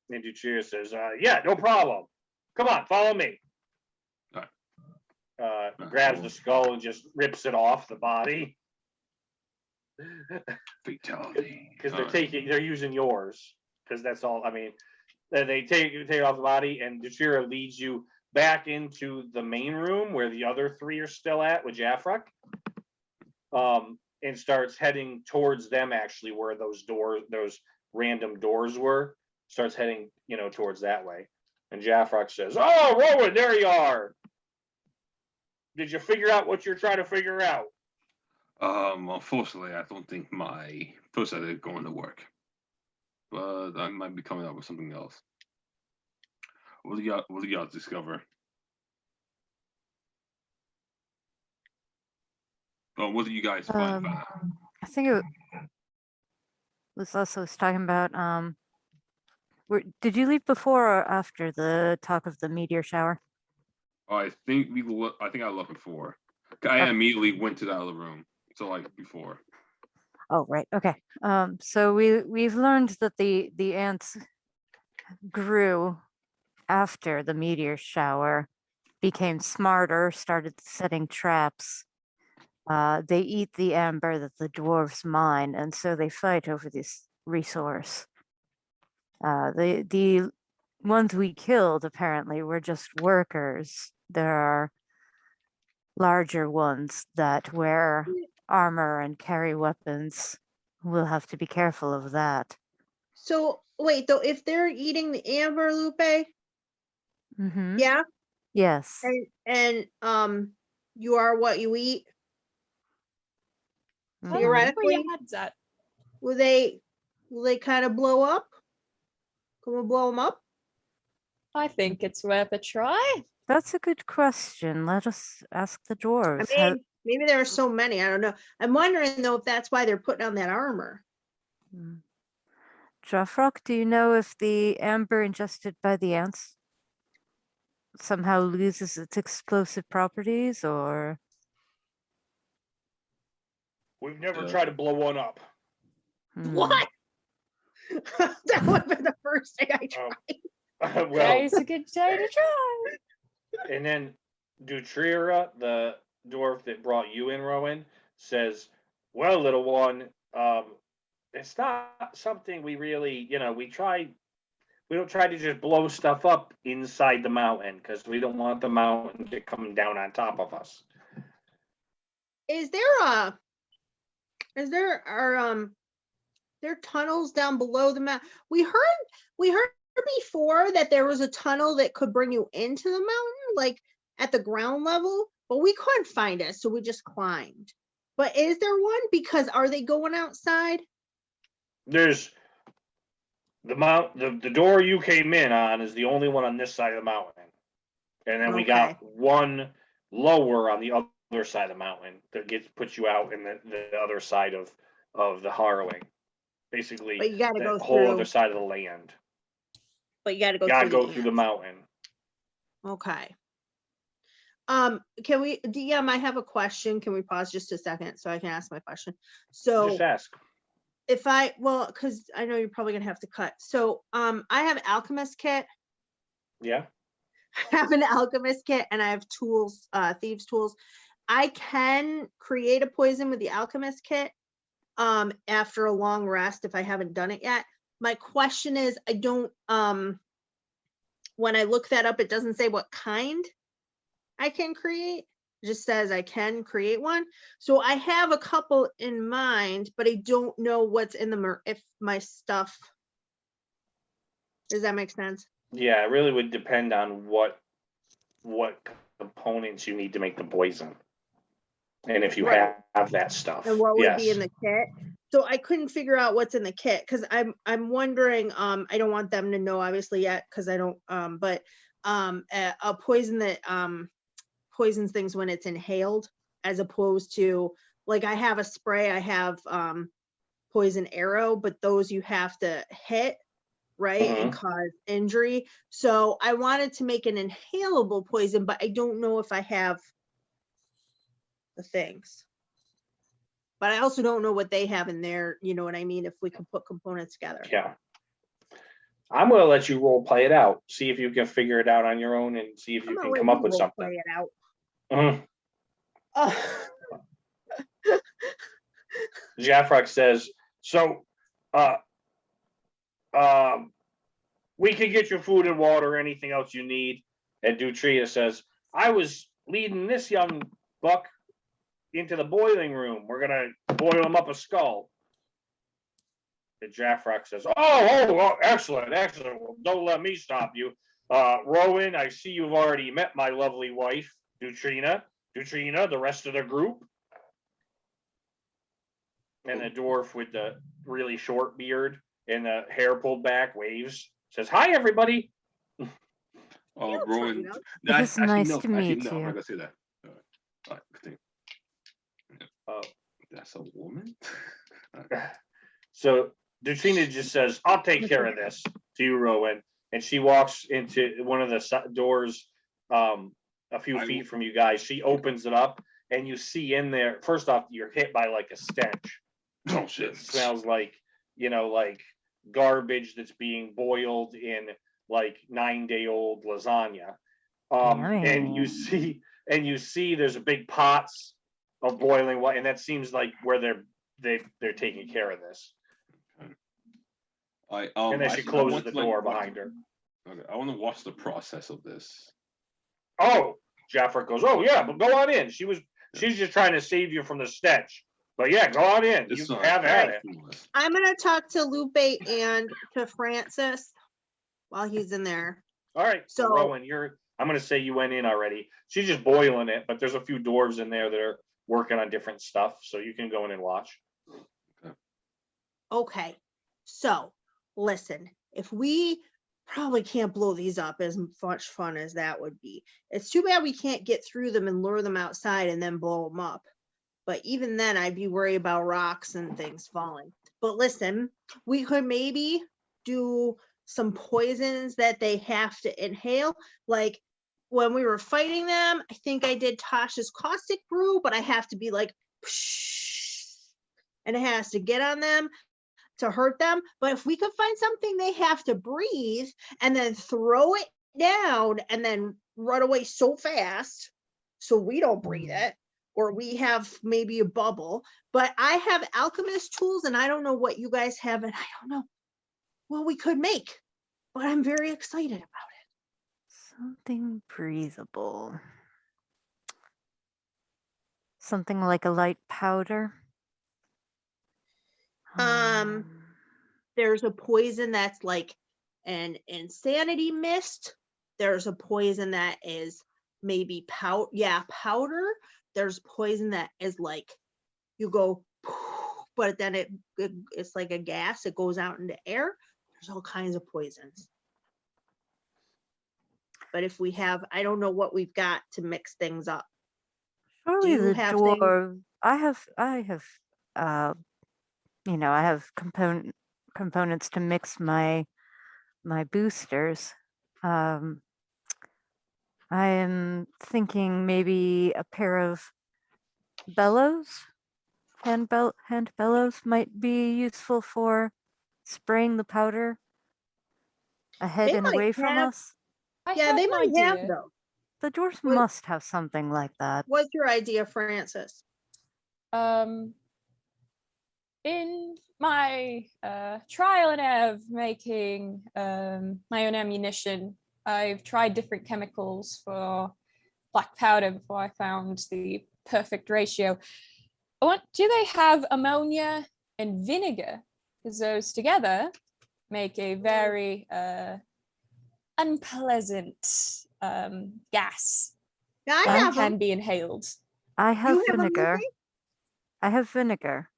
And Duchira says, yeah, no problem. Come on, follow me. Grabs the skull and just rips it off the body. Fatality. Because they're using yours. Because that's all. I mean, they take off the body, and Duchira leads you back into the main room where the other three are still at with Jaffrek. And starts heading towards them, actually, where those random doors were. Starts heading, towards that way. And Jaffrek says, "Oh, Rowan, there you are. Did you figure out what you're trying to figure out?" Unfortunately, I don't think my first idea is going to work. But I might be coming up with something else. What do y'all discover? What do you guys find? I think it was also talking about did you leave before or after the talk of the meteor shower? I think I left before. I immediately went to the other room. So like before. Oh, right. Okay. So we've learned that the ants grew after the meteor shower, became smarter, started setting traps. They eat the amber that the dwarves mine, and so they fight over this resource. The ones we killed apparently were just workers. There are larger ones that wear armor and carry weapons. We'll have to be careful of that. So wait, though, if they're eating the amber, Lupe, Mm-hmm. yeah, Yes. and you are what you eat. Mhm. Where Theoretically, your head's at? will they kind of blow up? Can we blow them up? I think it's worth a try. That's a good question. Let us ask the I dwarves. mean, maybe there are so many. I don't know. I'm wondering though if that's why they're putting on that armor. Jafrock, do you know if the amber ingested by the ants somehow loses its explosive properties, or? We've never tried to blow one up. What? That would have been the first thing I tried. Well, Today's a good day to try. and then Dutrira, the dwarf that brought you in, Rowan, says, "Well, little one, it's not something we really, we don't try to just blow stuff up inside the mountain because we don't want the mountain to come down on top of us." Is there tunnels down below the mountain? We heard before that there was a tunnel that could bring you into the mountain, like at the ground level, but we couldn't find it, so we just climbed. But is there one? Because are they going outside? There's the door you came in on is the only one on this side of the mountain, and then we got one lower on the other side of the mountain that puts you out in the other side of the harrowing. Basically, But you got to the go whole through. other side of the land. But you got to go Gotta through. go through the mountain. Okay. Can we, DM, I have a question. Can we pause just a second so I can ask my question? So Just ask. if I, well, because I know you're probably gonna have to cut. So I have alchemist kit. Yeah. I have an alchemist kit and I have tools, thieves tools. I can create a poison with the alchemist kit after a long rest if I haven't done it yet. My question is, I don't, when I look that up, it doesn't say what kind I can create. It just says I can create one. So I have a couple in mind, but I don't know what's in them or if my stuff. Does that make sense? Yeah, it really would depend on what components you need to make the poison. And if you Right. have that stuff. And what would be Yes. in the kit? So I couldn't figure out what's in the kit because I'm wondering. I don't want them to know obviously yet because I don't. But a poison that poisons things when it's inhaled, as opposed to like I have a spray. I have poison arrow, but those you have to hit, right, and cause injury. So I wanted to make an inhalable poison, but I don't know if I have the things. But I also don't know what they have in there, you know what I mean, if we can put components together. Yeah. I'm gonna let you role play it out. See if you can figure it out on your own and see if I'm you gonna can let come you up with role something. play it out. Mhm. Oh. Jaffrock says, so we can get you food and water, anything else you need. And Dutria says, I was leading this young buck into the boiling room. We're gonna boil him up a skull. And Jaffrock says, oh, excellent. Well, don't let me stop you. Rowan, I see you've already met my lovely wife, Dutrina, the rest of the group. And the dwarf with the really short beard and the hair pulled back waves, says, hi, everybody. Rowan. It is nice no, to meet no, I'm you. not gonna say that. All right, continue. That's a woman. So Dutrina just says, I'll take care of this to you, Rowan. And she walks into one of the doors a few feet from you guys. She opens it up and you see in there, first off, you're hit by like a stench. Oh shit. It smells like, like garbage that's being boiled in like 9-day-old lasagna. And you see there's a big pots of boiling water, and that seems like where they're taking care of this. And then she closes the door behind her. Okay, I want to watch the process of this. Oh, Jaffrock goes, oh yeah, but go on in. She's just trying to save you from the stench. But yeah, go on in. You have at it. I'm gonna talk to Lupe and to Francis while he's in there. All right. So Rowan, I'm gonna say you went in already. She's just boiling it, but there's a few dwarves in there that are working on different stuff, so you can go in and watch. Okay. So listen, if we probably can't blow these up as much fun as that would be. It's too bad we can't get through them and lure them outside and then blow them up. But even then, I'd be worried about rocks and things falling. But listen, we could maybe do some poisons that they have to inhale. Like when we were fighting them, I think I did Tasha's caustic brew, but I have to be like, and it has to get on them to hurt them. But if we could find something they have to breathe and then throw it down and then run away so fast so we don't breathe it, or we have maybe a bubble. But I have alchemist tools and I don't know what you guys have, and I don't know what we could make, but I'm very excited about it. Something breathable. Something like a light powder. There's a poison that's like an insanity mist. There's a poison that is maybe powder. There's poison that is like you go, but then it's like a gas. It goes out into air. There's all kinds of poisons. But if we have, I don't know what we've got to mix things up. Surely the have dwarf. I have I have components to mix my boosters. I am thinking maybe a pair of bellows, hand bellows might be useful for spraying the powder ahead They and might away from have- us. I Yeah, have they an might have idea. though. The dwarves What- must have something like that. What's your idea, Francis? In my trial and error of making my own ammunition, I've tried different chemicals for black powder before I found the perfect ratio. Do they have ammonia and vinegar? Because those together make a very unpleasant gas Yeah, I that have can them. be inhaled. I have You have 'em, vinegar. Lucy? I have vinegar.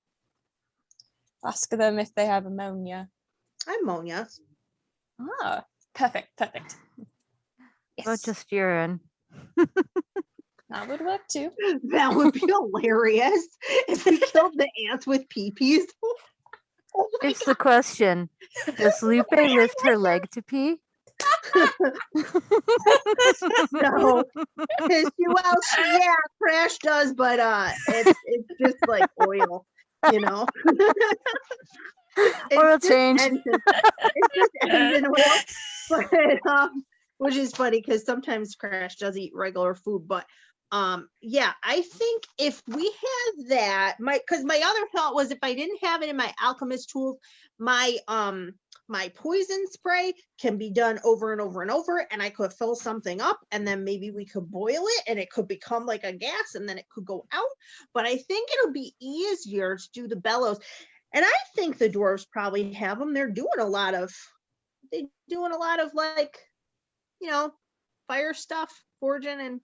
Ask them if they have ammonia. Ammonia. Ah, perfect. Or Yes, just urine. that would work too. That would be hilarious if we killed the ants with pee-pees. Oh my Here's the question. Does Lupe lift her leg to pee? No. Yeah, Crash does, but it's just like oil, you know. It's Oil just change. It's just engine oil, but which is funny because sometimes Crash does eat regular food, but yeah, I think if we have that, because my other thought was if I didn't have it in my alchemist tools, my my poison spray can be done over and over and over, and I could fill something up, and then maybe we could boil it, and it could become like a gas, and then it could go out. But I think it'll be easier to do the bellows, and I think the dwarves probably have them. They're doing a lot of like, you know, fire stuff, forging, and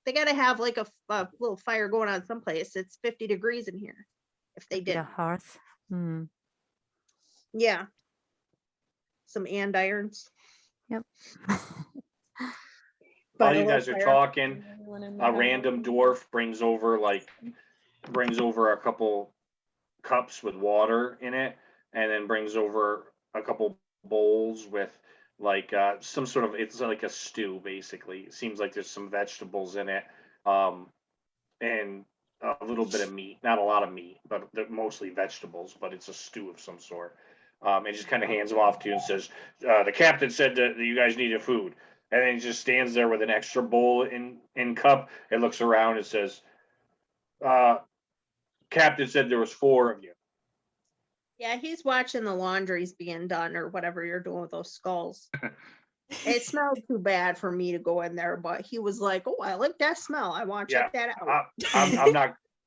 they got to have like a little fire going on someplace. It's 50 degrees in here. If they Be a did, hearth. Hmm. yeah, some andirons. Yep. While But a you little guys are fire. talking, Anyone in a there? random dwarf brings over a couple cups with water in it, and then brings over a couple bowls with some sort of, it's like a stew basically. It seems like there's some vegetables in it, and a little bit of meat, not a lot of meat, but they're mostly vegetables, but it's a stew of some sort. And just kind of hands them off to you and says, the captain said that you guys needed food. And then he just stands there with an extra bowl in cup and looks around and says, captain said there was 4 of you. Yeah, he's watching the laundries being done or whatever you're doing with those skulls. It smelled too bad for me to go in there, but he was like, "Oh, I like that smell. I want to check that out."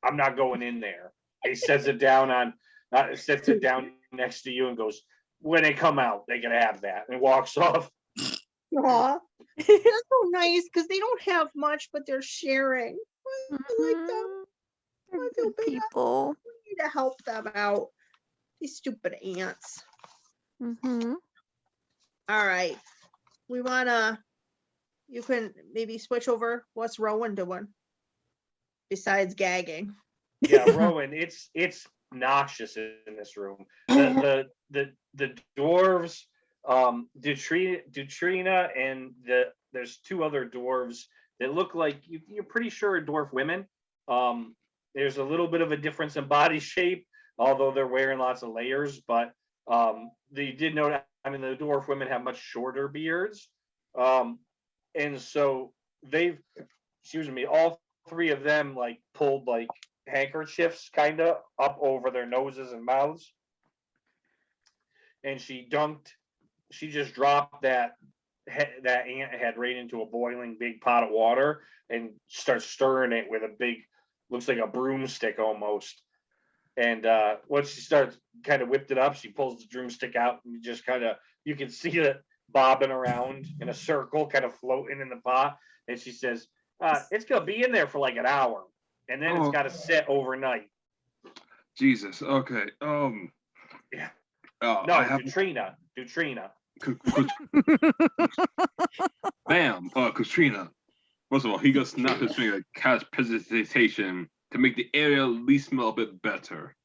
I'm not going in there. He sets it down next to you and goes, when they come out, they can have that, and walks off. Aw, that's so nice because they don't have much, but they're sharing. I like them. They're I feel good bad. people. We need to help them out. These stupid ants. Mm-hmm. All right. You can maybe switch over. What's Rowan doing besides gagging? Yeah, Rowan, it's noxious in this room. The dwarves, Dutrina and there's 2 other dwarves that look like you're pretty sure are dwarf women. There's a little bit of a difference in body shape, although they're wearing lots of layers, but they did note, I mean, the dwarf women have much shorter beards. And so all 3 of them pulled handkerchiefs kind of up over their noses and mouths. And she just dropped that ant head right into a boiling big pot of water and starts stirring it with a big, looks like a broomstick almost. And once she starts kind of whipped it up, she pulls the broomstick out and just you can see it bobbing around in a circle, kind of floating in the pot. And she says, it's going to be in there for like an hour. And then it's got to sit overnight. Jesus. Okay. Yeah. No, Dutrina. Bam. Katrina. First of all, he got snapped his finger, cast precipitation to make the area at least smell a bit better.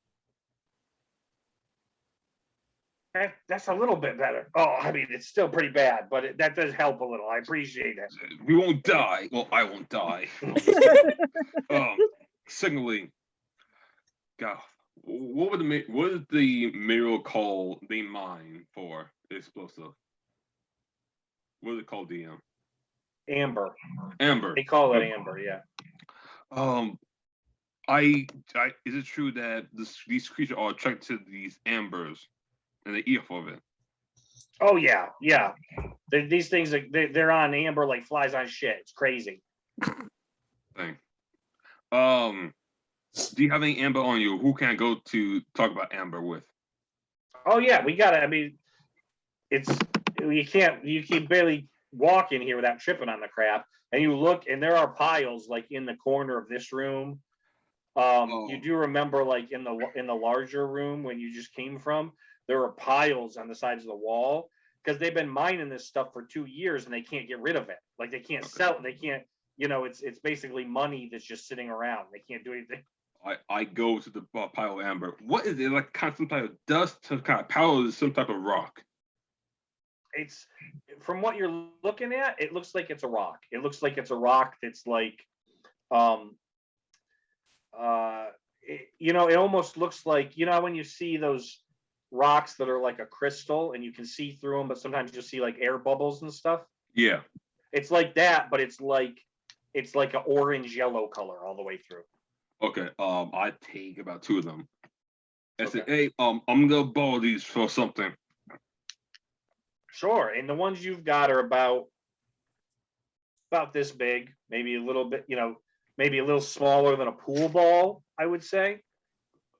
That's a little bit better. Oh, I mean, it's still pretty bad, but that does help a little. I appreciate it. We won't die. Well, I won't die. Secondly, God, what is the mineral called the mine for explosive? What is it called, DM? Amber. Amber. They call it amber, yeah. Is it true that these creatures are attracted to these ambers and they eat off of it? Oh yeah, yeah. These things they're on amber like flies on shit. It's crazy. Thing. Do you have any amber on you? Who can I go to talk about amber with? Oh yeah, we got it. I mean, you can barely walk in here without tripping on the crap. And you look, and there are piles like in the corner of this room. You do remember like in the larger room when you just came from, there are piles on the sides of the wall because they've been mining this stuff for 2 years and they can't get rid of it. Like they can't sell it. They can't, it's basically money that's just sitting around. They can't do anything. I go to the pile of amber. What is it? Like kind of some type of dust, some kind of powder, some type of rock? It's from what you're looking at, it looks like it's a rock. It looks like it's a rock that's like it almost looks like, when you see those rocks that are like a crystal and you can see through them, but sometimes you'll see like air bubbles and stuff. Yeah. It's like that, but it's like an orange yellow color all the way through. Okay. I take about 2 of them. I said, hey, I'm gonna borrow these for something. Sure. And the ones you've got are about this big, maybe a little bit, maybe a little smaller than a pool ball, I would say.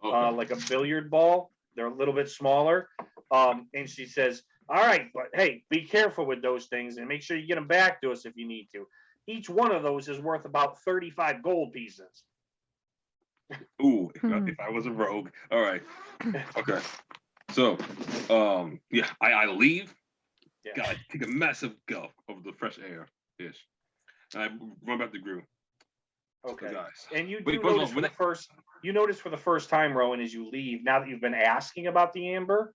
Okay. Like a billiard ball. They're a little bit smaller. And she says, all right, but hey, be careful with those things and make sure you get them back to us if you need to. Each one of those is worth about 35 gold pieces. Ooh, if I was a rogue. All right. Okay. So, yeah, I leave. Yeah. Gotta take a massive gulp of the fresh air. Ish. And I run back to group. Okay. Guys. And you Wait, notice for the first time, Rowan, as you leave, now that you've been asking about the amber,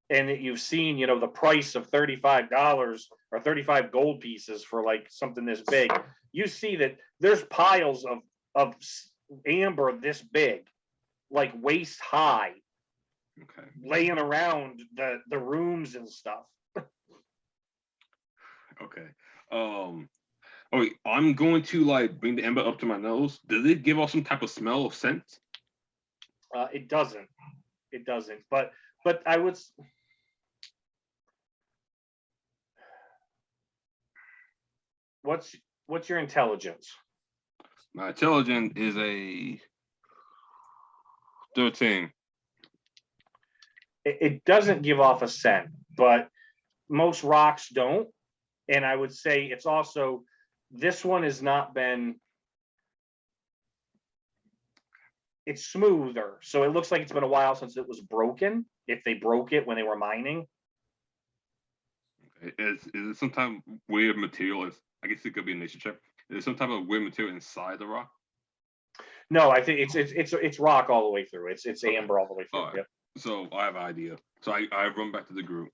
and that you've seen, the price of $35 or 35 gold pieces for like something this big, you see that there's piles of amber this big, like waist high, Okay. laying around the rooms and stuff. Okay. Wait, I'm going to like bring the amber up to my nose. Does it give off some type of smell of scent? It doesn't. But I would. What's your intelligence? My intelligence is a 13. It doesn't give off a scent, but most rocks don't. And I would say it's also, this one has not been, it's smoother. So it looks like it's been a while since it was broken, if they broke it when they were mining. Okay. Is it some type of weird material? I guess it could be a nature check. Is there some type of weird material inside the rock? No, I think it's rock all the way through. It's amber all the way through. Right. Yep. So I have an idea. So I run back to the group.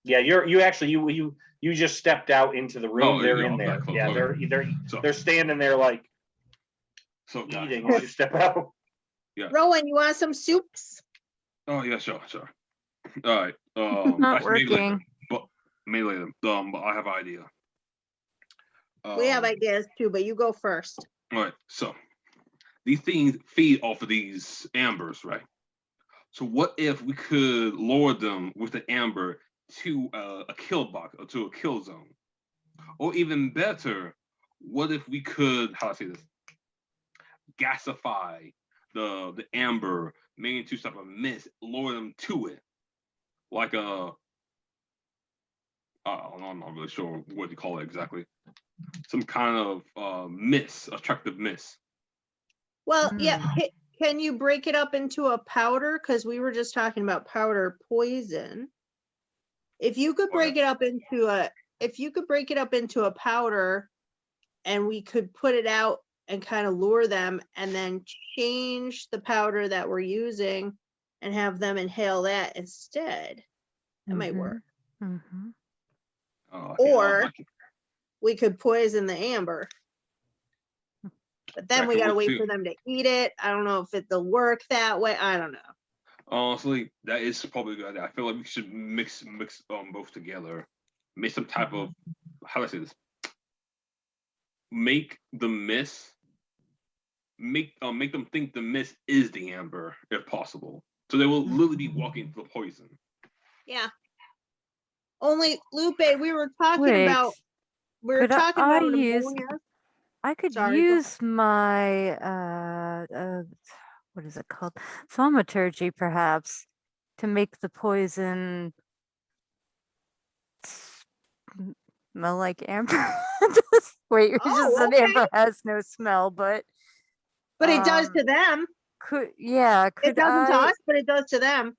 Yeah, you just stepped out into the room. Oh, They're yeah, in there. okay, Yeah, so, they're standing there like eating as you step out. Yeah. Rowan, you want some soups? Oh yeah, sure. All right. Not actually, working. Maybe later. But I have an idea. We have ideas too, but you go first. All right. So these things feed off of these ambers, right? So what if we could lure them with the amber to a kill box or to a kill zone? Or even better, what if we could, how do I say this, gasify the amber, make into some type of mist, lure them to it, like I'm not really sure what you call it exactly, some kind of mist, attractive mist. Well, yeah. Can you break it up into a powder? Because we were just talking about powder poison. If you could break it up into a powder, and we could put it out and kind of lure them, and then change the powder that we're using and have them inhale that instead. That might work. Mhm. Oh, okay, I Or like it. we could poison the amber. But then That we could gotta work wait too. for them to eat it. I don't know if it'll work that way. I don't know. Honestly, that is probably a good idea. I feel like we should mix both together. Make some type of, how do I say this? Make the mist, make them think the mist is the amber, if possible. So they will literally be walking the poison. Yeah. Only Lupe, we were talking Wait, about could I use? pneumonia. I could Sorry, go use my what is it called? Thaumaturgy, perhaps, to make the poison smell like amber. Wait, it's just Oh, that okay. amber has no smell, but But it does to them. could It doesn't to I us, but it does to them.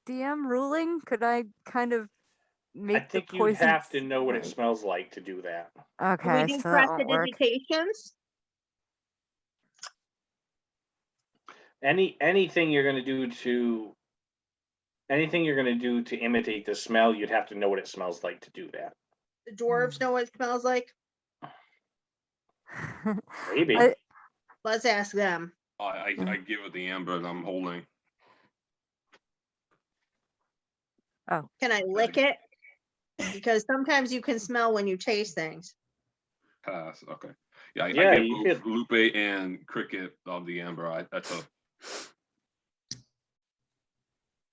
DM ruling? Could I kind of I make the think you'd poison? have to know what it smells like to do that. Can we Okay, do so that won't work. prestidigitations? Anything you're gonna do to imitate the smell, you'd have to know what it smells like to do that. The dwarves know what it smells like. Maybe. Let's ask them. I give it the amber that I'm holding. Can I lick it? Because sometimes you can smell when you taste things. Pass. Okay. Yeah, I Yeah, give you both Lupe and Cricket of the amber. That's a.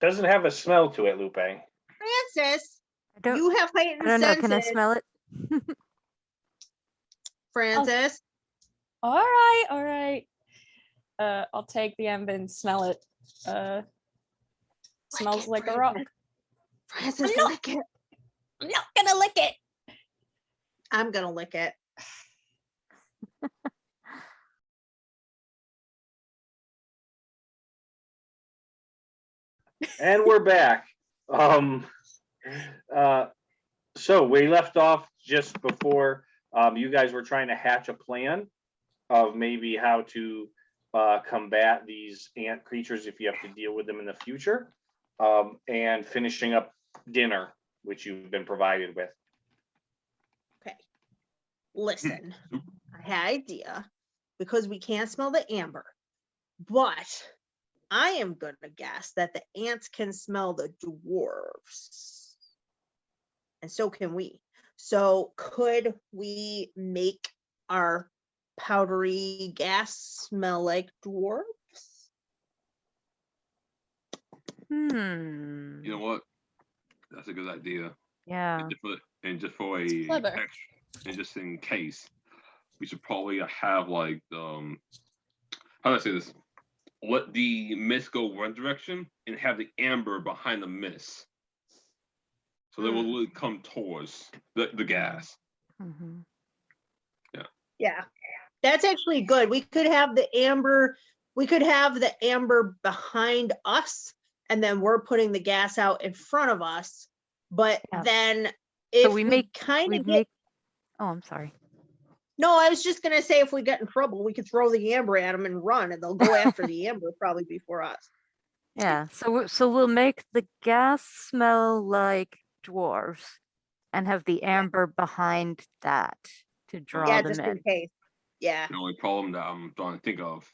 Doesn't have a smell to it, Lupe. Francis, I don't, you have I heightened don't know. senses. Can I smell it? Francis, All right. I'll take the amber and smell it. Smells like a rock. Francis, I'm not- lick it. I'm not gonna lick it. I'm gonna lick it. And we're back. So we left off just before you guys were trying to hatch a plan of maybe how to combat these ant creatures if you have to deal with them in the future, and finishing up dinner, which you've been provided with. Okay. Listen, I had an idea because we can't smell the amber, but I am gonna guess that the ants can smell the dwarves. And so can we. So could we make our powdery gas smell like dwarves? Hmm. You know what? That's a good idea. Yeah. And just for It's a clever. and just in case, we should probably have like how do I say this? Let the mist go one direction and have the amber behind the mist. So they will really come towards the gas. Mm-hmm. Yeah. That's actually good. We could have the amber behind us, and then we're putting the gas out in front of us. But Yeah. then So if we we make kind we of make. Oh, I'm sorry. No, I was just gonna say if we get in trouble, we could throw the amber at them and run, and they'll go after the amber probably before us. Yeah. So we'll make the gas smell like dwarves, and have the amber behind that to draw Yeah, them just in. in case. Yeah. The only problem that I'm trying to think of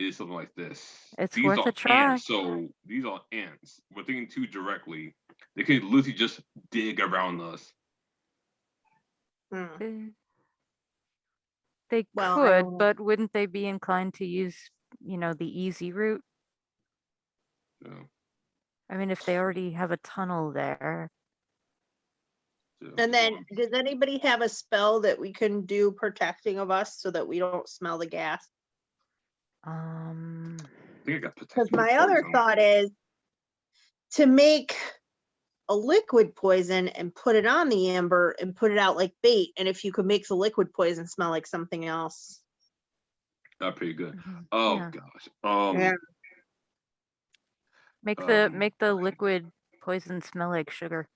is something like this. It's These worth are a try. ants, so these are ants. We're thinking too directly. They could literally just dig around us. They Well, I could, don't know. but wouldn't they be inclined to use, the easy route? So, I mean, if they already have a tunnel there. And then, does anybody have a spell that we can do protecting of us so that we don't smell the gas? I think I got Because protected my other poison. thought is to make a liquid poison and put it on the amber and put it out like bait. And if you could make the liquid poison smell like something else. That's pretty good. Mhm. Oh Yeah. gosh. Yeah. Make Um, the liquid poison smell like sugar.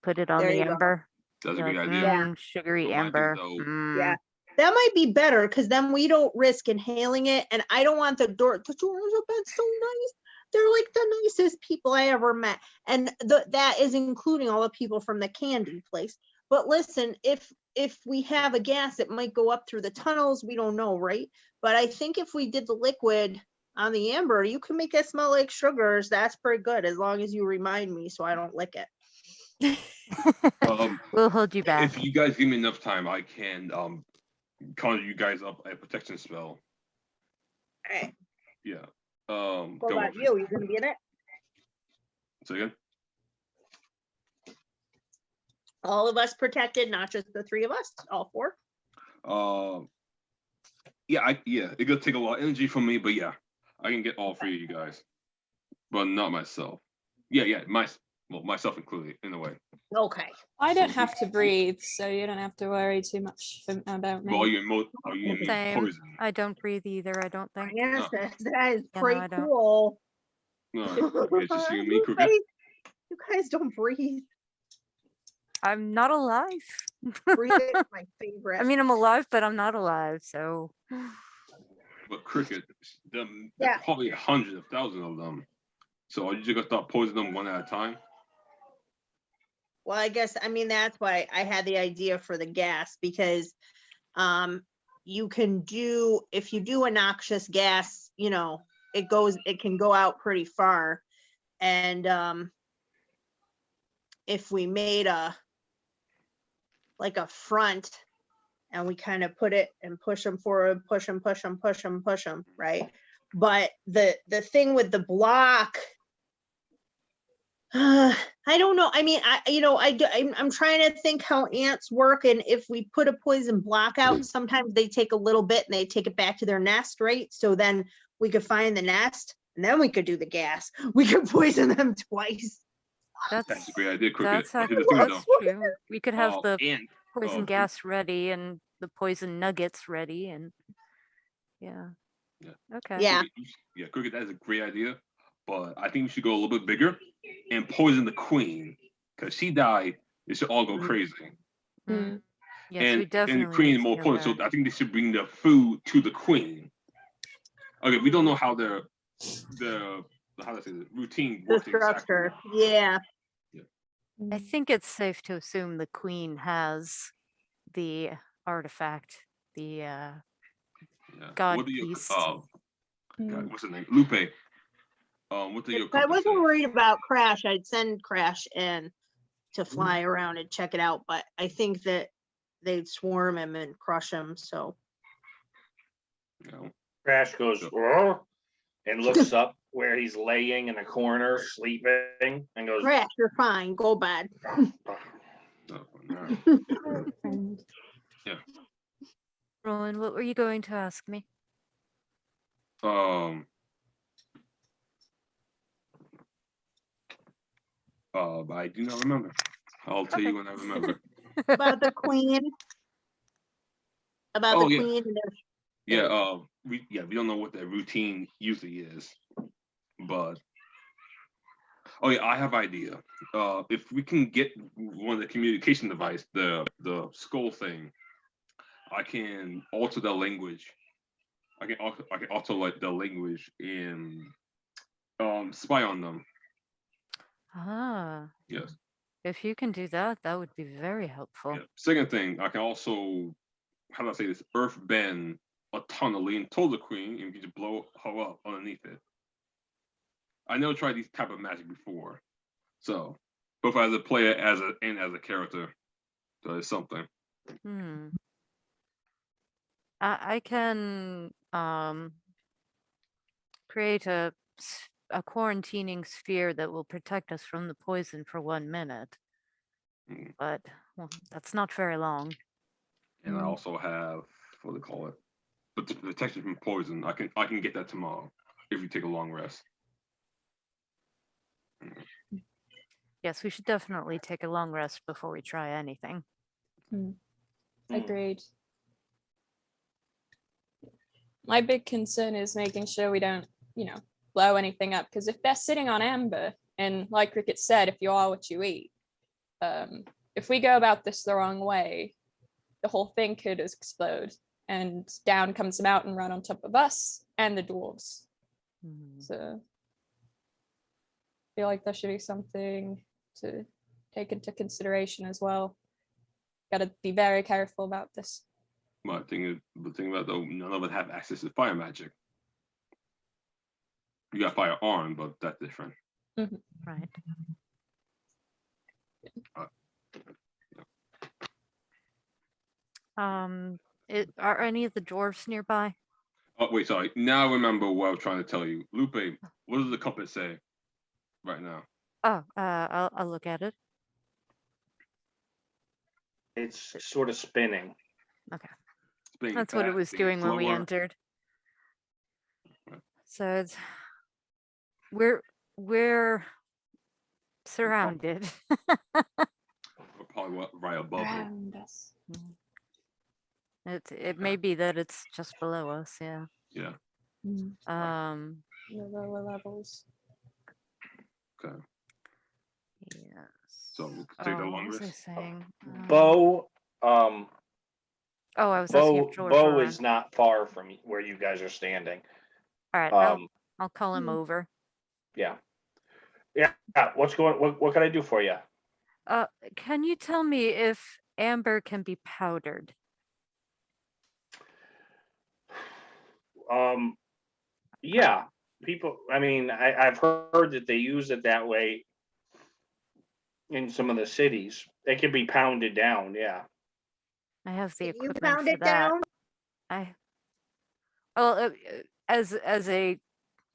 Put it on There the you go. amber. That's Be a like, good idea. Yeah. sugary But my thing amber. though- Yeah. That might be better because then we don't risk inhaling it. And I don't want the dwarves have been so nice. They're like the nicest people I ever met. And that is including all the people from the candy place. But listen, if we have a gas, it might go up through the tunnels. We don't know, right? But I think if we did the liquid on the amber, you can make it smell like sugars. That's pretty good as long as you remind me so I don't lick it. We'll hold you back. If you guys give me enough time, I can conjure you guys up a protection spell. All right. Yeah. What about you? You gonna be in it? Say again? All of us protected, not just the three of us, all four. Yeah, it could take a lot of energy from me, but yeah, I can get all three of you guys, but not myself. Yeah, myself included in a way. Okay. I don't have to breathe, so you don't have to worry too much about me. Well, are you immune to Same. poison? I don't breathe either, I don't think. Yes, No. that is Yeah, no, pretty I don't. cool. No, it's just you and me, You Crooked. guys don't breathe. I'm not alive. Breathing is my favorite. I mean, I'm alive, but I'm not alive, so. But Cricket, there's Yeah. probably hundreds of thousands of them. So are you just gonna start poisoning them one at a time? Well, I guess, I mean, that's why I had the idea for the gas, because you can do, if you do a noxious gas, you know, it can go out pretty far. And if we made a front and we kind of put it and push them forward, push them, right? But the thing with the block, I don't know. I mean, I'm trying to think how ants work, and if we put a poison block out, sometimes they take a little bit and they take it back to their nest, right? So then we could find the nest, and then we could do the gas. We could poison them twice. That's a great idea, Cricket. That's Here's the thing, that's though. true. We could have the And poison gas ready and the poison nuggets ready, and yeah. Yeah. Okay. Yeah. Cricket, that is a great idea. But I think we should go a little bit bigger and poison the queen, because she died. They should all go crazy. Mm. Yes, we definitely. And the queen need is to more know important, that. so I think they should bring the food to the queen. Okay, we don't know how the how to say the routine The works exactly. structure. Yeah. I think it's safe to assume the queen has the artifact, the Yeah. god What do you beast. God, what's the name? Lupe. What do your If I compass wasn't say? worried about Crash, I'd send Crash in to fly around and check it out. But I think that they'd swarm him and crush him. So You know? Crash goes "Roar," and looks up where he's laying in a corner sleeping and goes, Crash, you're fine. Go bed. Oh, no. Friend. Rowan, what were you going to ask me? I do not remember. I'll tell you when I remember. About the queen. About Oh, the yeah. queen. And their Yeah, we don't know what their routine usually is, but oh yeah, I have an idea. If we can get one of the communication device, the skull thing, I can alter the language. I can alter like the language and spy on them. Ah, Yes. if you can do that, that would be very helpful. Yeah. Second thing, I can also, how do I say this, earth bend a tunnel leading to the queen, and we can just blow her up underneath it. I never tried these type of magic before, so both as a player and as a character, so it's something. I can create a quarantining sphere that will protect us from the poison for 1 minute, but well, that's not very long. And I also have what do they call it, but the protection from poison. I can get that tomorrow if you take a long rest. Yes, we should definitely take a long rest before we try anything. Agreed. My big concern is making sure we don't, blow anything up. Because if they're sitting on amber, and like Cricket said, if you are what you eat, if we go about this the wrong way, the whole thing could explode. and down comes the mountain right on top of us and the dwarves. Mhm. So I feel like that should be something to take into consideration as well. Got to be very careful about this. But the thing about though, none of us have access to fire magic. You got firearm, but that's different. Right. Are any of the dwarves nearby? Oh wait, sorry. Now I remember what I was trying to tell you. Lupe, what does the compass say right now? Oh, I'll look at it. It's sort of spinning. Spinning That's what it fast, was spinning doing when we slower. entered. So it's we're surrounded. Or probably right above you. Around us. It may be that it's just below us. Yeah. Yeah. The lower levels. Okay. Yes. So we could take the what long was I rest. saying? Bo, Oh, I was asking if George Bo were is not far from where you guys are standing. All right, I'll call him over. Yeah. What can I do for you? Can you tell me if amber can be powdered? Yeah, people. I mean, I've heard that they use it that way in some of the cities. It can be pounded down. Yeah. I have the Can you equipment pound for it that. down? As a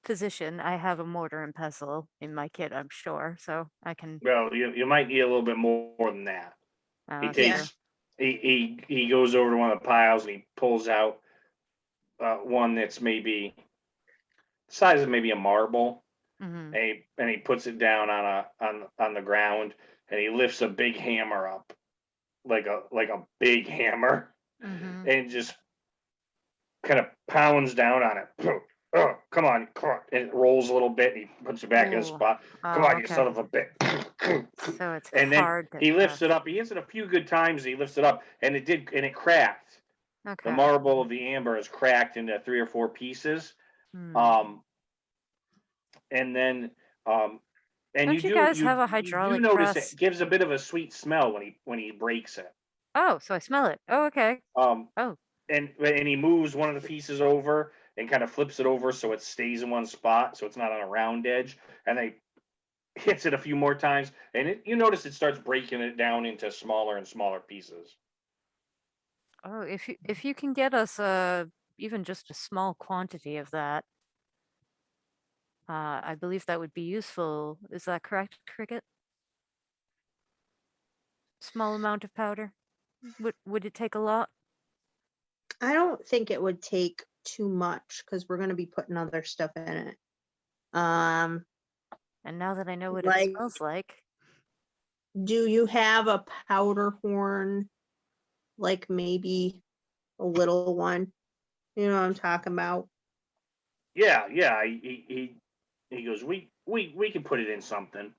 physician, I have a mortar and pestle in my kit, I'm sure, so I can. Well, you might need a little bit more than that. He That's takes. He goes over to one of the piles and he pulls out one that's maybe the size of maybe a marble. Mhm. And he puts it down on the ground and he lifts a big hammer up, like a big hammer, Mhm. and just kind of pounds down on it. Oh, come on, and it rolls a little bit. And he puts it back in his Ooh. spot. Come Oh, on, you okay. son of a bitch. So it's And then hard to he lifts it trust. up. He hits it a few good times. He lifts it up, and it cracked. Okay. The marble of the amber is cracked into 3 or 4 pieces. Hmm. And then and Don't you guys have a you do hydraulic notice press? it gives a bit of a sweet smell when he breaks it. Oh, so I smell it. Oh, okay. Oh, Oh. and he moves one of the pieces over and kind of flips it over so it stays in one spot, so it's not on a round edge. And they hits it a few more times, and you notice it starts breaking it down into smaller and smaller pieces. Oh, if you can get us even just a small quantity of that, I believe that would be useful. Is that correct, Cricket? Small amount of powder? Would it take a lot? I don't think it would take too much because we're going to be putting other stuff in it. And now that I know what it Like- smells like, Do you have a powder horn? Like maybe a little one? You know what I'm talking about? Yeah. He goes, we can put it in something.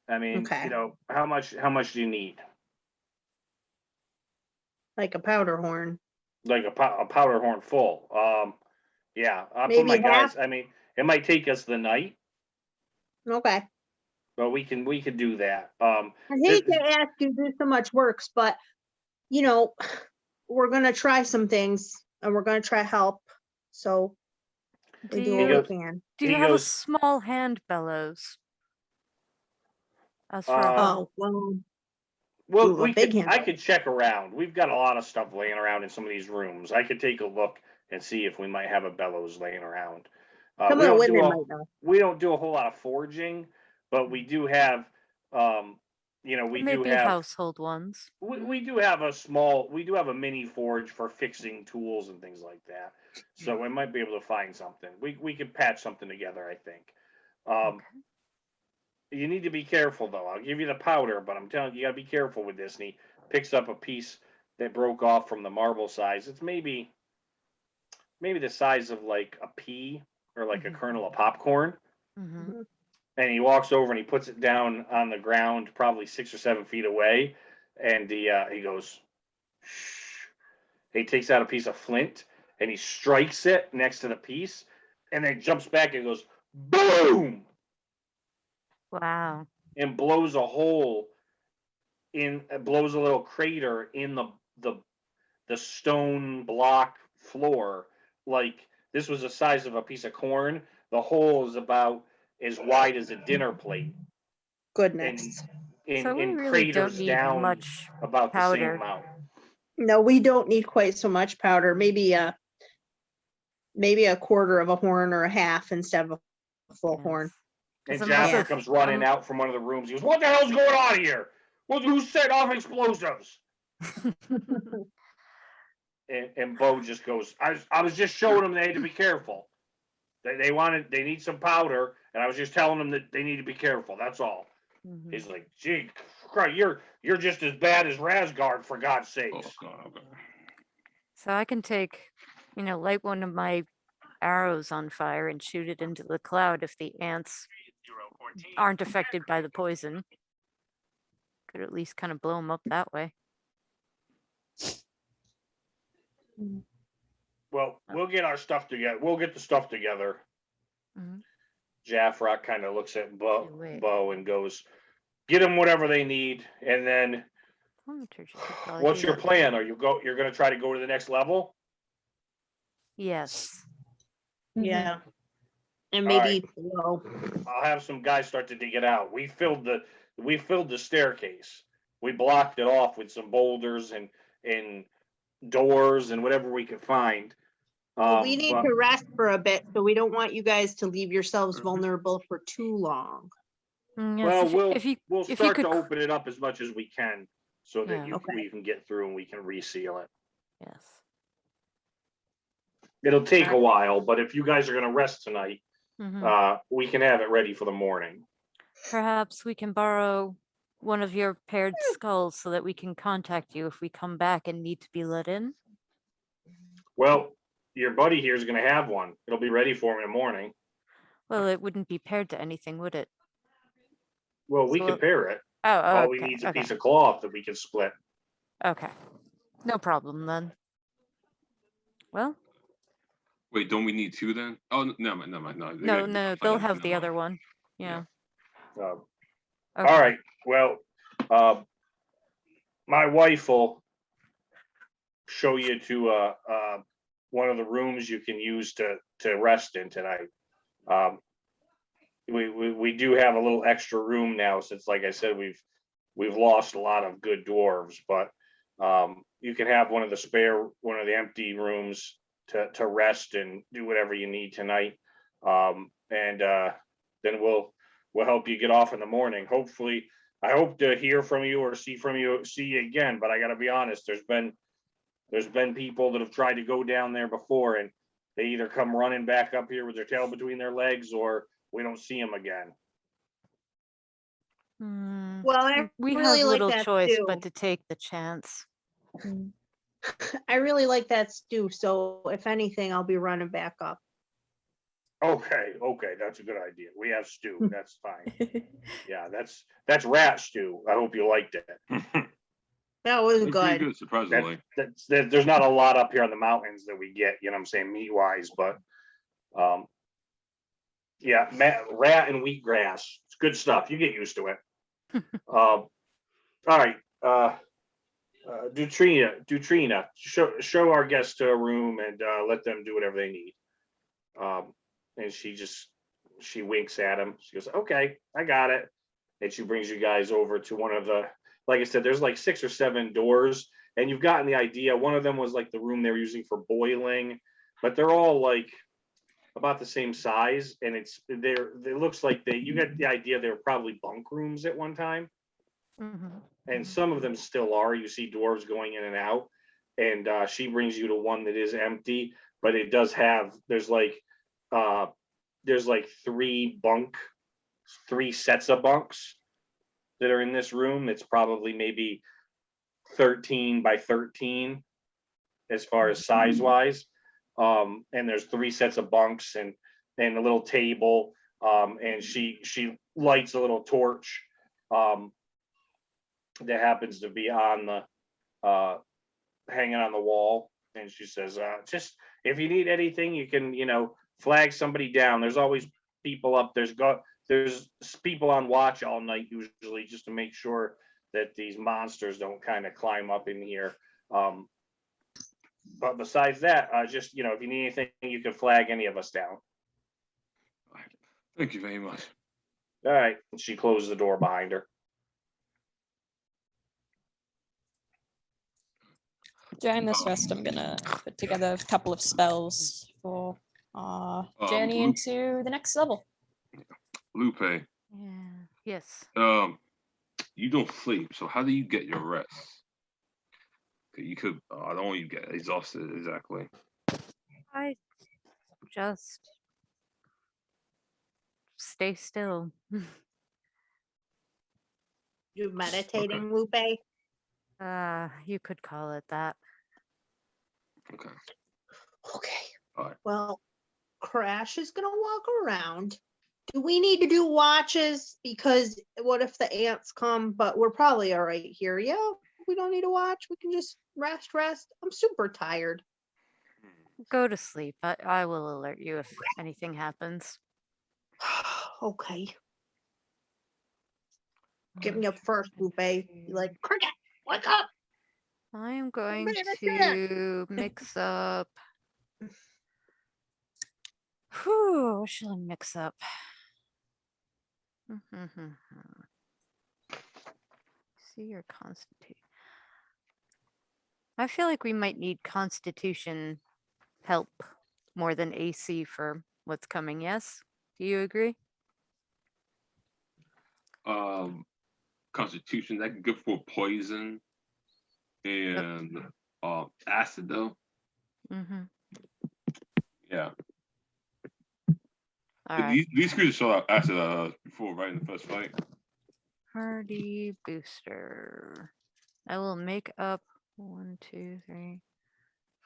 I mean, Okay. how much do you need? Like a powder horn. Like a powder horn full. Yeah, I'll put Maybe my guys. half? I mean, it might take us the night, Okay. but we can do that. I hate to ask you to do so much works, but we're gonna try some things and we're gonna try help. So we do what we can. do he you have a goes- small hand bellows? As for a Oh, well, Well, Ooh, a big handle. I could check around. We've got a lot of stuff laying around in some of these rooms. I could take a look and see if we might have a bellows laying around. some we of the don't do women a- might know. We don't do a whole lot of forging, but we do have, we do maybe have household ones. we do have a mini forge for fixing tools and things like that. So we might be able to find something. We could patch something together, I think. Okay. You need to be careful though. I'll give you the powder, but I'm telling you, you gotta be careful with this. And he picks up a piece that broke off from the marble size. It's maybe the size of like a pea or like a Mhm. kernel of popcorn. Hmm. And he walks over and he puts it down on the ground, probably 6 or 7 feet away. And he goes, shh. He takes out a piece of flint and he strikes it next to the piece, and then jumps back and goes boom Wow. and blows a hole blows a little crater in the stone block floor. Like, this was the size of a piece of corn. The hole is about as wide as a dinner plate. Goodness. So we And really don't craters need down much about the same powder. amount. No, we don't need quite so much powder. Maybe a quarter of a horn or a half instead of a full horn. And 'Cause I'm also Jasper comes running out from one of the rooms. He goes, "What the hell's going on here? Who set off explosives?" And Bo just goes, I was just showing them they had to be careful. They need some powder, and I was just telling them that they need to be careful. That's all. Mhm. He's like, "Gee, Christ, you're just as bad as Rasgard, for God's Oh, sakes." God, okay. So I can take, light one of my arrows on fire and shoot it into the cloud if the ants aren't affected by the poison. Could at least kind of blow them up that way. Well, we'll get our stuff together. We'll get the stuff together. Mhm. Jaffrock kind of looks at Wait. Bo and goes, "Get them whatever they need, and then Thaumaturgy could probably what's do your that. plan? You're going to try to go to the next level?" Yes. Yeah. And All maybe low. I'll have some guys start to dig it out. We filled the staircase. We blocked it off with some boulders and doors and whatever we could find. We need to rest for a bit, so we don't want you guys to leave yourselves vulnerable for too long. Yes, Well, if you we'll if you start could to cr- open it up as much as we can, so that Yeah. Okay. we can get through and we can reseal it. Yes. It'll take a while, but if you guys are going to rest tonight, Mhm. we can have it ready for the morning. Perhaps we can borrow one of your paired skulls so that we can contact you if we come back and need to be let in. Well, your buddy here is going to have one. It'll be ready for him in the morning. Well, it wouldn't be paired to anything, would it? Well, we So- can pair it. Oh, All we okay. need is a Okay. piece of cloth that we can split. Okay. No problem then. Well, Wait, don't we need two then? Oh, no, no, no. no, they'll have the other one. Yeah. Okay. Okay. All right. Well, my wife will show you to one of the rooms you can use to rest in tonight. We do have a little extra room now, since, like I said, we've lost a lot of good dwarves, but you can have one of the empty rooms to rest and do whatever you need tonight. And then we'll help you get off in the morning. Hopefully, I hope to hear from you or see you again, but I gotta be honest, there's been people that have tried to go down there before, and they either come running back up here with their tail between their legs, or we don't see them again. Well, I We really have like little that choice stew. but to take the chance. I really like that stew, so if anything, I'll be running back up. Okay, that's a good idea. We have stew. That's fine. Yeah, that's rat stew. I hope you liked it. That was It's pretty good. good, surprisingly. There's not a lot up here on the mountains that we get, you know what I'm saying, meat wise, but yeah, rat and wheatgrass. It's good stuff. You get used to it. All right. Dutrina, show our guests to a room and let them do whatever they need. And she winks at him. She goes, "Okay, I got it." And she brings you guys over to one of the, like I said, there's like 6 or 7 doors, and you've gotten the idea. One of them was like the room they were using for boiling, but they're all like about the same size, and it looks like you get the idea they were probably bunk rooms at one time. And some of them still are. You see dwarves going in and out, and she brings you to one that is empty, but it does have there's like 3 sets of bunks that are in this room. It's probably maybe 13 by 13 as far as size wise. And there's 3 sets of bunks and a little table. And she lights a little torch that happens to be on the hanging on the wall. and she says, just if you need anything, you can, flag somebody down. There's always people up. There's people on watch all night usually, just to make sure that these monsters don't kind of climb up in here. But besides that, just if you need anything, you can flag any of us down. Thank you very much. All right. And she closes the door behind her. During this rest, I'm gonna put together a couple of spells for our journey into the next level. Lupe, Yeah. Yes. you don't sleep, so how do you get your rest? You could. I don't want you to get exhausted. Exactly. I just stay still. You meditating, Lupe? You could call it that. Okay. Okay. All right. Well, Crash is gonna walk around. Do we need to do watches? Because what if the ants come? But we're probably all right here. Yeah, we don't need to watch. We can just rest. I'm super tired. Go to sleep. I will alert you if anything happens. Okay. Get me up first, Lupe. Be like, Cricket, wake up. I am going Minute. to mix up. Whew, what shall I mix up? See your constitution. I feel like we might need constitution help more than AC for what's coming. Yes? Do you agree? Constitution, that can good for poison and acid though. Yeah. All right. These creatures saw acid before, right, in the first fight. Hardy booster. I will make up 1, 2, 3,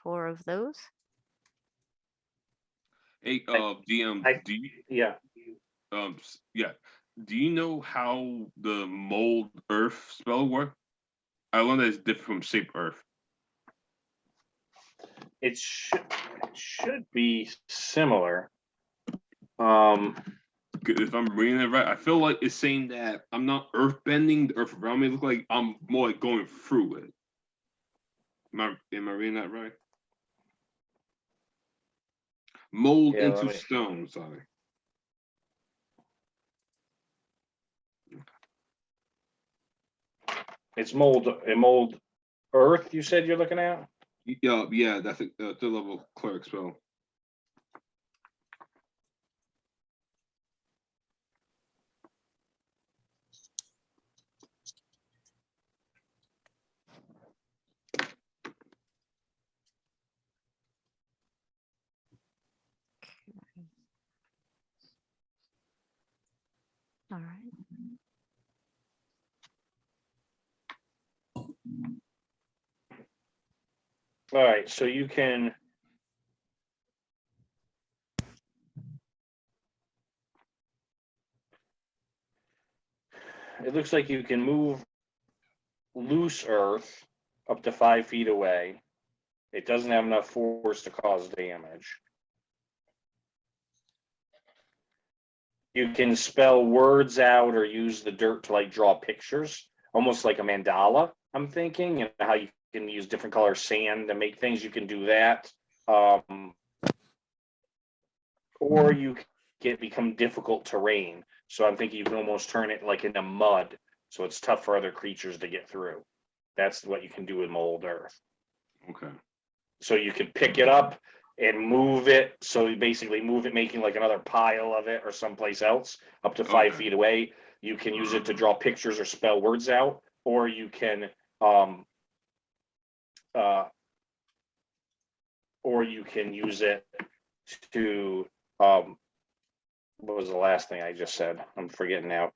4 of those. Hey, DM, do you, Yeah. yeah. Do you know how the mold earth spell work? I learned that it's different from shape earth. It should be similar. If I'm reading it right, I feel like it's saying that I'm not earth bending the earth around me. It looks like I'm more like going through it. Am I reading that right? Mold into stone, sorry. It's mold earth, you said you're looking at? Yeah, that's a third level cleric spell. All right. All right, so you can it looks like you can move loose earth up to 5 feet away. It doesn't have enough force to cause damage. You can spell words out or use the dirt to like draw pictures, almost like a mandala, I'm thinking, and how you can use different color sand to make things. You can do that. Or you can become difficult terrain. So I'm thinking you can almost turn it like into mud. So it's tough for other creatures to get through. That's what you can do with mold earth. Okay. So you can pick it up and move it. So you basically move it, making like another pile of it or someplace else up to 5 feet away. You can use it to draw pictures or spell words out, or you can use it to what was the last thing I just said? I'm forgetting now.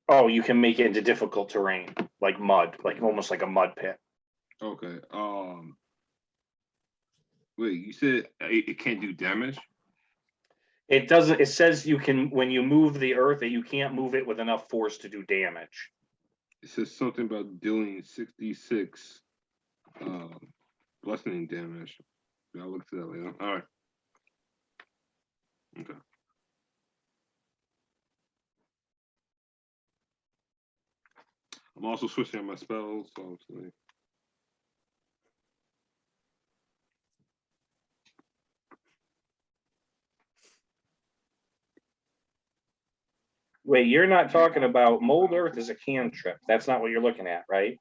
You can make it into difficult terrain, like mud, like almost like a mud pit. Okay. Wait, you said it can't do damage? It doesn't. It says you can, when you move the earth, that you can't move it with enough force to do damage. It says something about dealing 66 bludgeoning damage. I'll look to that later. All right. Okay. I'm also switching on my spells, so obviously. Wait, you're not talking about mold earth as a cantrip. That's not what you're looking at, right?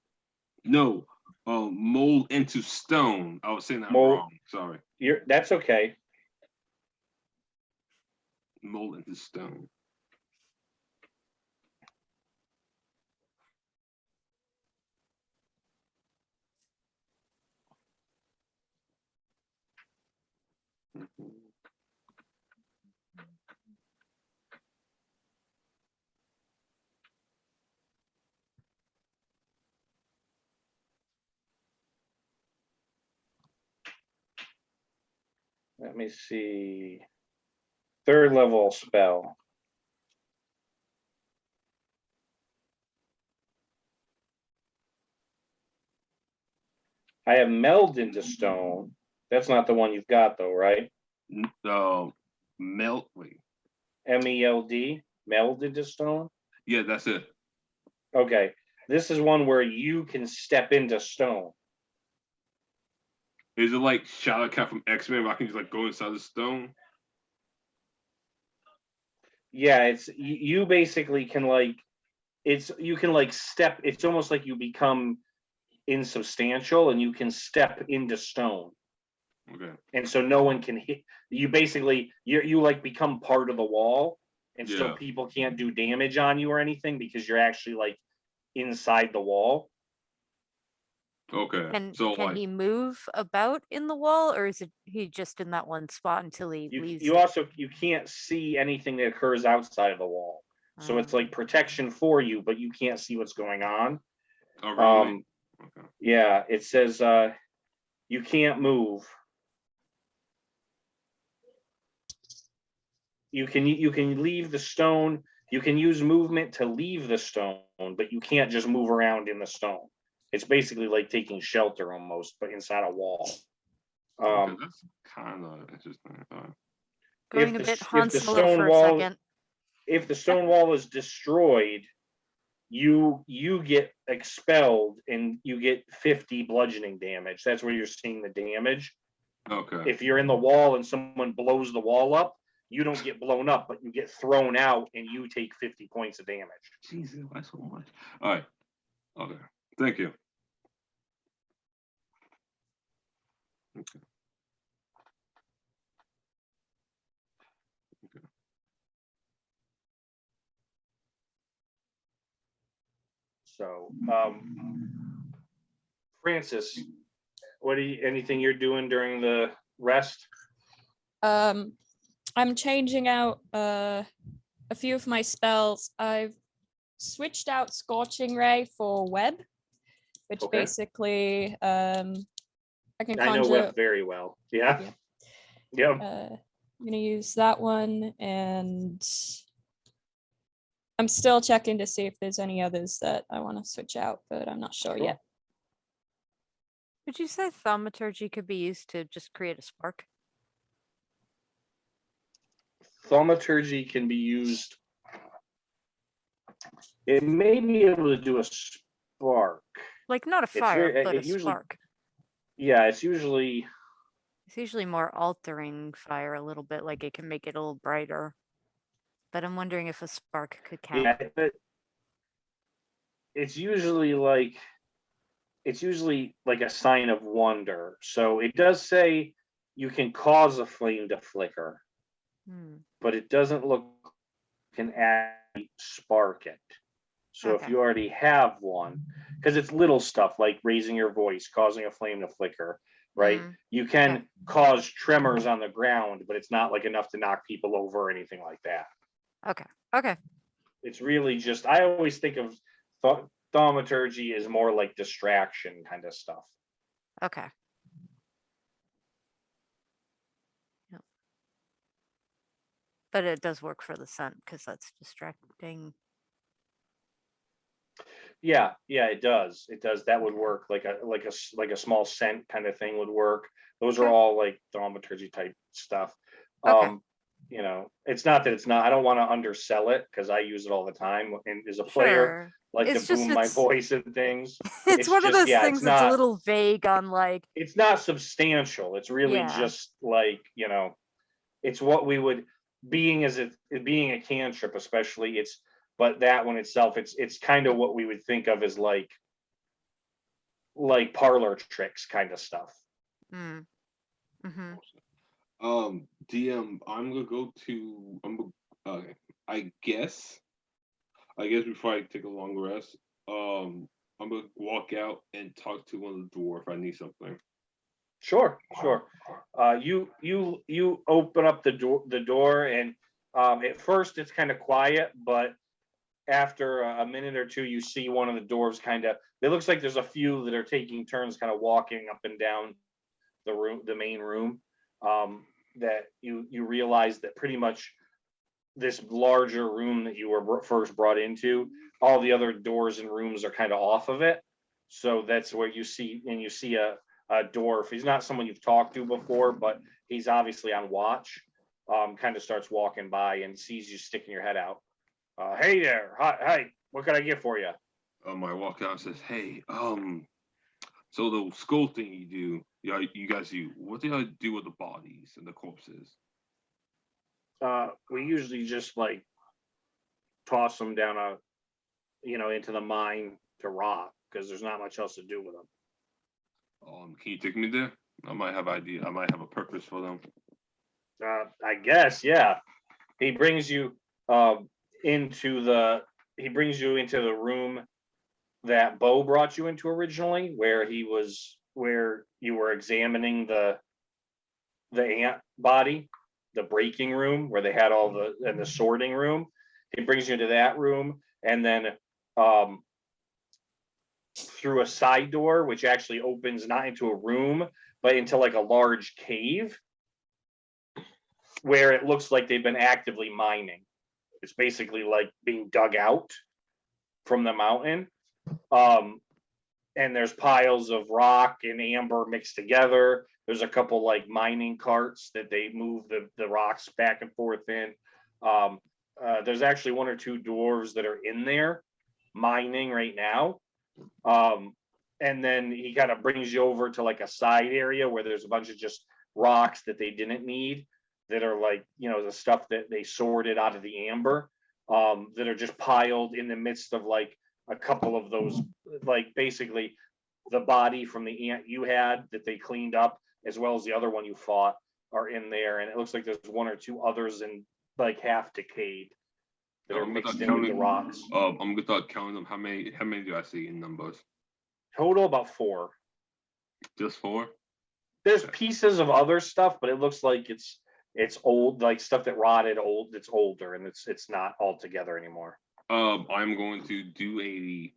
No, mold into stone. I was saying that Mold- wrong. Sorry. That's okay. Mold into stone. Mhm. Let me see. 3rd level spell. I have meld into stone. That's not the one you've got though, right? Melt. Wait. MELD, meld into stone. Yeah, that's it. Okay, this is one where you can step into stone. Is it like Shadow Cat from X-Men where I can just like go inside the stone? Yeah, it's you basically can like you can like step. It's almost like you become insubstantial and you can step into stone. Okay. And so no one can hit you. Basically, you like become part of the wall, and so Yeah. people can't do damage on you or anything because you're actually like inside the wall. Okay. Can So like, he move about in the wall, or is it he just in that one spot until he leaves? You also you can't see anything that occurs outside of the wall, so it's like protection for you, but you can't see what's going on. oh really? Okay. Yeah, it says you can't move. You can leave the stone. You can use movement to leave the stone, but you can't just move around in the stone. It's basically like taking shelter almost, but inside a wall. Okay, that's kind of interesting. Going a bit Han Solo for a wall, second. if the stone wall is destroyed, you get expelled and you get 50 bludgeoning damage. That's where you're seeing the damage. Okay. If you're in the wall and someone blows the wall up, you don't get blown up, but you get thrown out and you take 50 points of damage. Jesus, why so much? All right. Okay. Thank you. Okay. Okay. So, Francis, anything you're doing during the rest? I'm changing out a few of my spells. I've switched out Scorching Ray for Web, which Okay. basically I can I know conjure. Web very well. Yeah. Yep. I'm gonna use that one, and I'm still checking to see if there's any others that I want to switch out, but I'm not sure yet. Would you say thaumaturgy could be used to just create a spark? Thaumaturgy can be used. It may be able to do a spark. Like not a fire, but a spark. Yeah, it's usually more altering fire a little bit, like it can make it a little brighter. But I'm wondering if a spark could count. Yeah, but it's usually like a sign of wonder. So it does say you can cause a flame to flicker, but it doesn't look can actually spark it. So if you already have one, because it's little stuff like raising your voice, causing a flame to flicker, right? You can cause tremors on the ground, but it's not like enough to knock people over or anything like that. Okay. It's really just, I always think of thaumaturgy as more like distraction kind of stuff. Okay. Yep. But it does work for the scent because that's distracting. Yeah, it does. It does. That would work. Like a small scent kind of thing would work. Those are Okay. all like thaumaturgy type stuff. Okay. You know, it's not that it's not. I don't want to undersell it because I use it all the time and as a player, Sure. like to It's just boom my voice and things. it's one of just those yeah, things that's a little vague on like it's not substantial. It's really Yeah. just like, you know, it's what we would being as it being a cantrip, especially but that one itself, it's kind of what we would think of as like parlor tricks kind of stuff. mm, hmm DM, I'm gonna go to. Okay. I guess before I take a long rest, I'm gonna walk out and talk to one of the dwarf. I need something. Sure. You open up the door, and at first it's kind of quiet, but after a minute or two, you see one of the dwarves kind of. It looks like there's a few that are taking turns, kind of walking up and down the main room. That you realize that pretty much this larger room that you were first brought into, all the other doors and rooms are kind of off of it. So that's where you see a dwarf. He's not someone you've talked to before, but he's obviously on watch. Kind of starts walking by and sees you sticking your head out. Hey there, hi, what can I get for you? I walk out and says, "Hey, so the skull thing you do, yeah, you guys do. What do you do with the bodies and the corpses?" We usually just like toss them down into the mine to rot because there's not much else to do with them. Can you take me there? I might have idea. I might have a purpose for them. I guess, yeah. He brings you into the room that Bo brought you into originally, where you were examining the ant body, the breaking room where they had all the sorting room. He brings you into that room, and then through a side door, which actually opens not into a room, but into like a large cave where it looks like they've been actively mining. It's basically like being dug out from the mountain. And there's piles of rock and amber mixed together. There's a couple like mining carts that they move the rocks back and forth in. There's actually one or two dwarves that are in there mining right now. And then he kind of brings you over to like a side area where there's a bunch of just rocks that they didn't need, that are like, the stuff that they sorted out of the amber, that are just piled in the midst of like a couple of those, like basically the body from the ant you had that they cleaned up, as well as the other one you fought, are in there. And it looks like there's one or two others in like half decayed that are mixed in with the rocks. I'm gonna start counting them. How many do I see in numbers? Total about 4. Just 4? There's pieces of other stuff, but it looks like it's old, like stuff that rotted old, that's older, and it's not all together anymore. I'm going to do a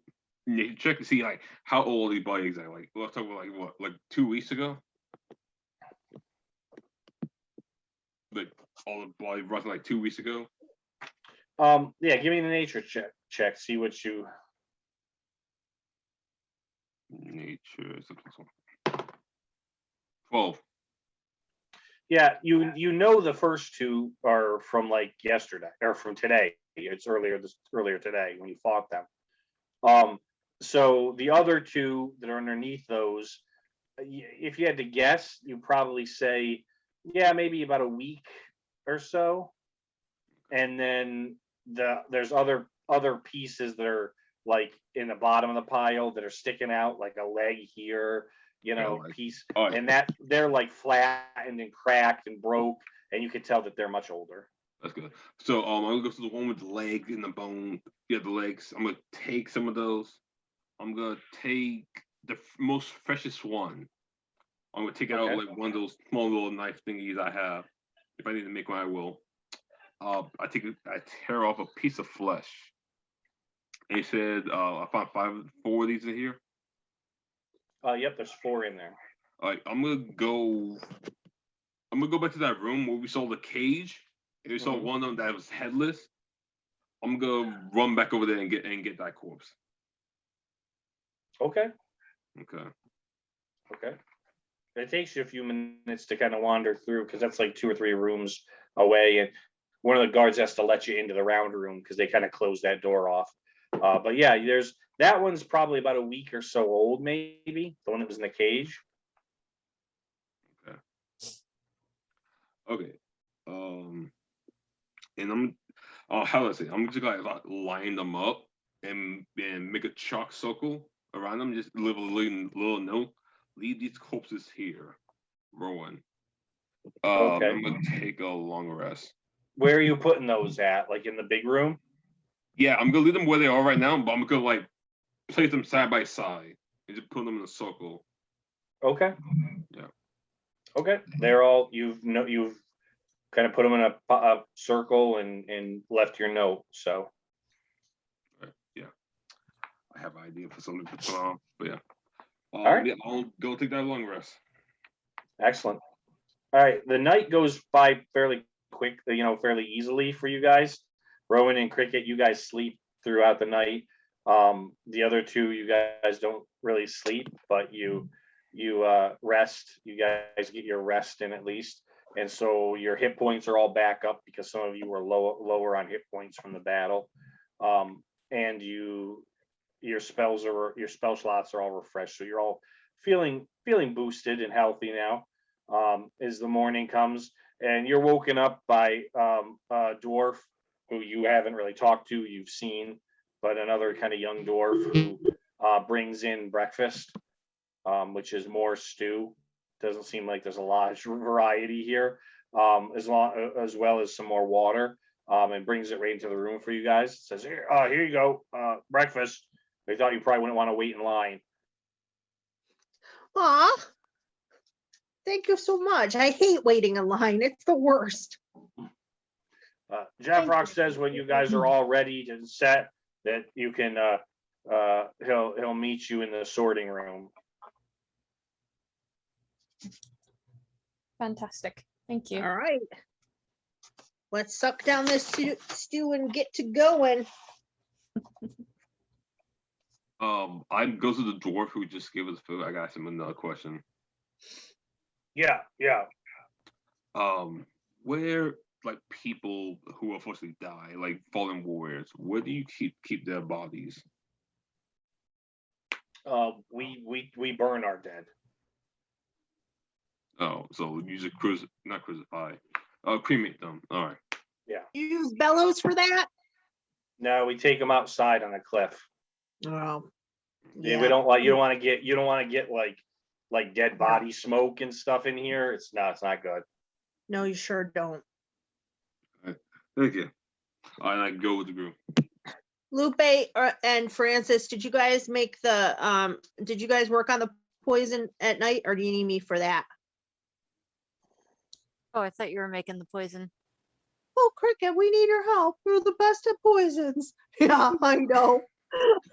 check to see like how old the bodies are. Like let's talk about like 2 weeks ago. Like all the body roughly like 2 weeks ago. Yeah, give me the nature check. See what you. Nature is the 12. Yeah, you know the first 2 are from like yesterday or from today. It's earlier today when you fought them. So the other 2 that are underneath those, if you had to guess, you probably say, yeah, maybe about a week or so. And then there's other pieces that are like in the bottom of the pile that are sticking out, like a leg here, piece, and that they're like flattened and cracked and broke, and you can tell that they're much older. That's good. So I'm gonna go to the one with the leg and the bone. Yeah, the legs. I'm gonna take some of those. I'm gonna take the most freshest one. I'm gonna take it out like one of those small little knife thingies I have. If I need to make one, I will. I tear off a piece of flesh. And he said, I found 4 of these in here. Yep, there's 4 in there. All right, I'm gonna go back to that room where we saw the cage. And we saw one of them that was headless. I'm gonna run back over there and get that corpse. Okay. Okay. Okay. It takes you a few minutes to kind of wander through because that's like 2 or 3 rooms away, and one of the guards has to let you into the round room because they kind of close that door off. But yeah, there's that one's probably about a week or so old, maybe the one that was in the cage. Okay. And I'm, how do I say? I'm just gonna like line them up and make a chalk circle around them. Just leave a little note. Leave these corpses here, Rowan. Okay. I'm gonna take a long rest. Where are you putting those at? Like in the big room? Yeah, I'm gonna leave them where they are right now, but I'm gonna like place them side by side and just put them in a circle. Okay. Yeah. Okay. They're all you've kind of put them in a circle and left your note. So Right. Yeah. I have an idea for something to put on, but yeah. All right. Yeah, I'll go take that long rest. excellent. All right. The night goes by fairly quick, fairly easily for you guys. Rowan and Cricket, you guys sleep throughout the night. The other two, you guys don't really sleep, but you rest. You guys get your rest in at least, and so your hit points are all back up because some of you were lower on hit points from the battle, and your spell slots are all refreshed, so you're all feeling boosted and healthy now. As the morning comes, and you're woken up by a dwarf who you haven't really talked to, you've seen, but another kind of young dwarf who brings in breakfast, which is more stew. Doesn't seem like there's a lot of variety here, as well as some more water, and brings it right into the room for you guys. Says, here you go, breakfast. They thought you probably wouldn't want to wait in line. Aw, thank you so much. I hate waiting in line. It's the worst. Jeff Rock says when you guys are all ready and set that you can he'll meet you in the sorting room. Fantastic. Thank you. All right. Let's suck down this stew and get to going. I go to the dwarf who just gave us food. I got him another question. Yeah. Where like people who unfortunately die, like fallen warriors, where do you keep their bodies? We burn our dead. Oh, so you just not crucify, cremate them. All right. Yeah. You use bellows for that? No, we take them outside on a cliff. Oh. Yeah, we don't like you don't want to get like dead body smoke and stuff in here. It's not good. No, you sure don't. Thank you. I go with the group. Lupe and Francis, did you guys make the did you guys work on the poison at night, or do you need me for that? Oh, I thought you were making the poison. Oh, Cricket, we need your help. You're the best at poisons. Yeah, I know.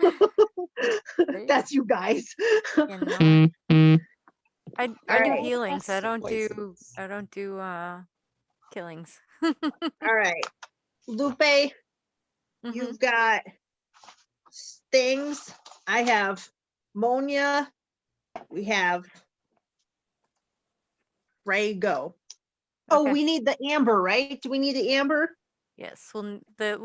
Right? That's you guys. You know? I do Alright. healings. I don't do Poisons. killings. All right. Lupe, Mhm. you've got stings. I have ammonia. We have Ray, go. Oh, Okay. we need the amber, right? Do we need the amber? Yes, we'll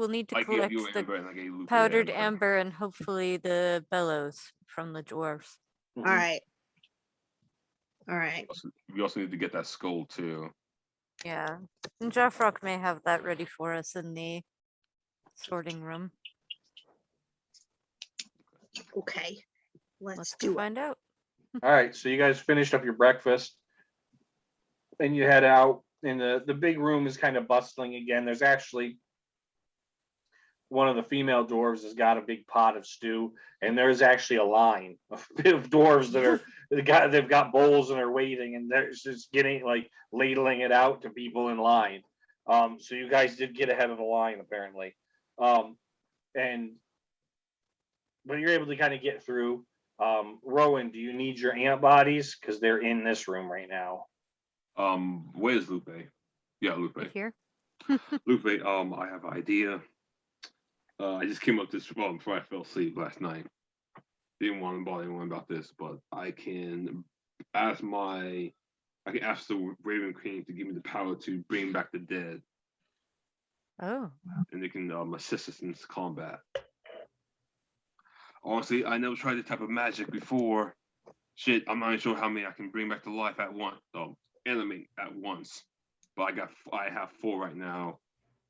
need to I gave collect you the amber and I gave Lupe powdered amber and hopefully the bellows from the dwarves. All right. All right. We also need to get that skull too. Yeah, and Jeffrock may have that ready for us in the sorting room. Okay. Let's Let's go do it. find out. All right, so you guys finished up your breakfast and you head out, and the big room is kind of bustling again. There's actually one of the female dwarves has got a big pot of stew, and there's actually a line of dwarves that are they've got bowls and are waiting, and they're just getting like ladling it out to people in line. So you guys did get ahead of the line apparently, and but you're able to kind of get through. Rowan, do you need your antibodies? Because they're in this room right now. Where's Lupe? Yeah, Lupe. Right here. Lupe, I have an idea. I just came up this before I fell asleep last night. didn't want to bother anyone about this, but I can ask the Raven Queen to give me the power to bring back the dead, Oh, and they can assist us in this combat. Honestly, I never tried this type of magic before. Shit, I'm not even sure how many I can bring back to life at once. Animate at once. But I have 4 right now.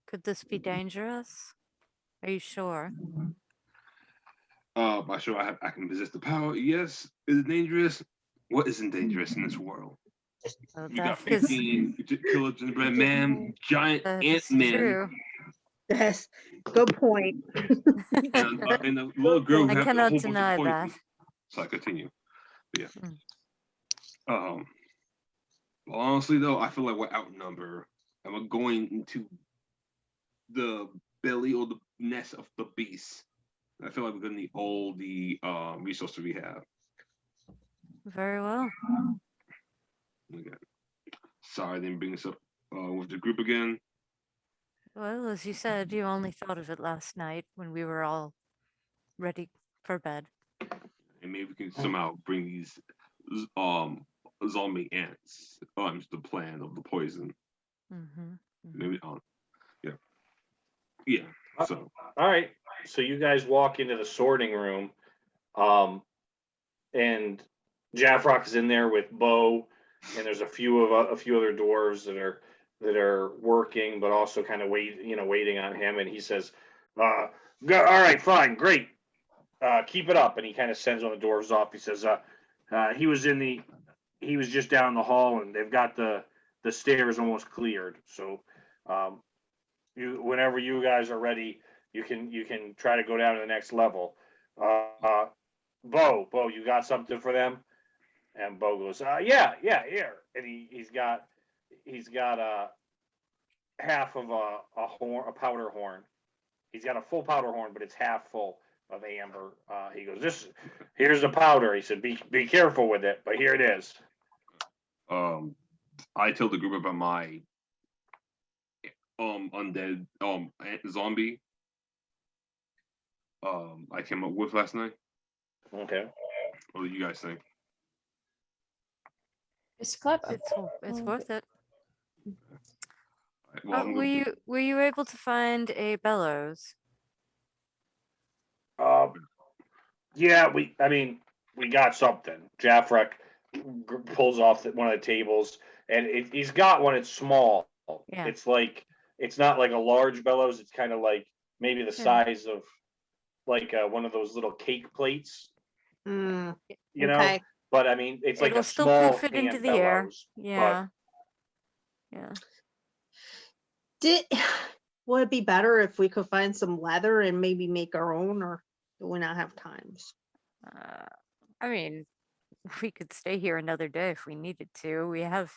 could this be dangerous? Are you sure? I'm sure I can resist the power. Yes. Is it dangerous? What isn't dangerous in this world? Oh, We got that is 15 killer gingerbread man, giant that ant is man, true. Yes, good point. and a little girl who I has a cannot whole bunch deny of that. poison. So I continue. Yeah. Mm. Well, honestly though, I feel like we're outnumbered, and we're going into the belly or the nest of the beast. I feel like we're gonna need all the resources we have. Very well. Okay. Sorry, I didn't bring this up with the group again. Well, as you said, you only thought of it last night when we were all ready for bed. And maybe we can somehow bring these zombie ants the plan of the poison. Mm-hmm. Maybe yeah. So All right. So you guys walk into the sorting room, and Jaffrock is in there with Bo, and there's a few other dwarves that are working, but also kind of waiting on him. And he says, "All right, fine, great, keep it up." And he kind of sends one of the dwarves off. He says, "He was just down the hall, and they've got the stairs almost cleared. So, whenever you guys are ready, you can try to go down to the next level." Bo, you got something for them? And Bo goes, yeah, here. And he's got half of a powder horn. He's got a full powder horn, but it's half full of amber. He goes, here's the powder. He said, be careful with it, but here it is. I told the group about my undead zombie I came up with last night. Okay. What do you guys think? It's clever. It's worth it. Right, well, I'm Were gonna you able to find a bellows? Yeah, we got something. Jaffrek pulls off one of the tables, and he's got one. It's small. Yeah. It's not like a large bellows. It's kind of like maybe the Yeah. size of like one of those little cake plates, Mm, you know. okay. But I mean, it's like It'll a still small proof it into hand the air. bellows. Yeah. Yeah. Would it be better if we could find some leather and maybe make our own, or do we not have times? I mean, we could stay here another day if we needed to. We have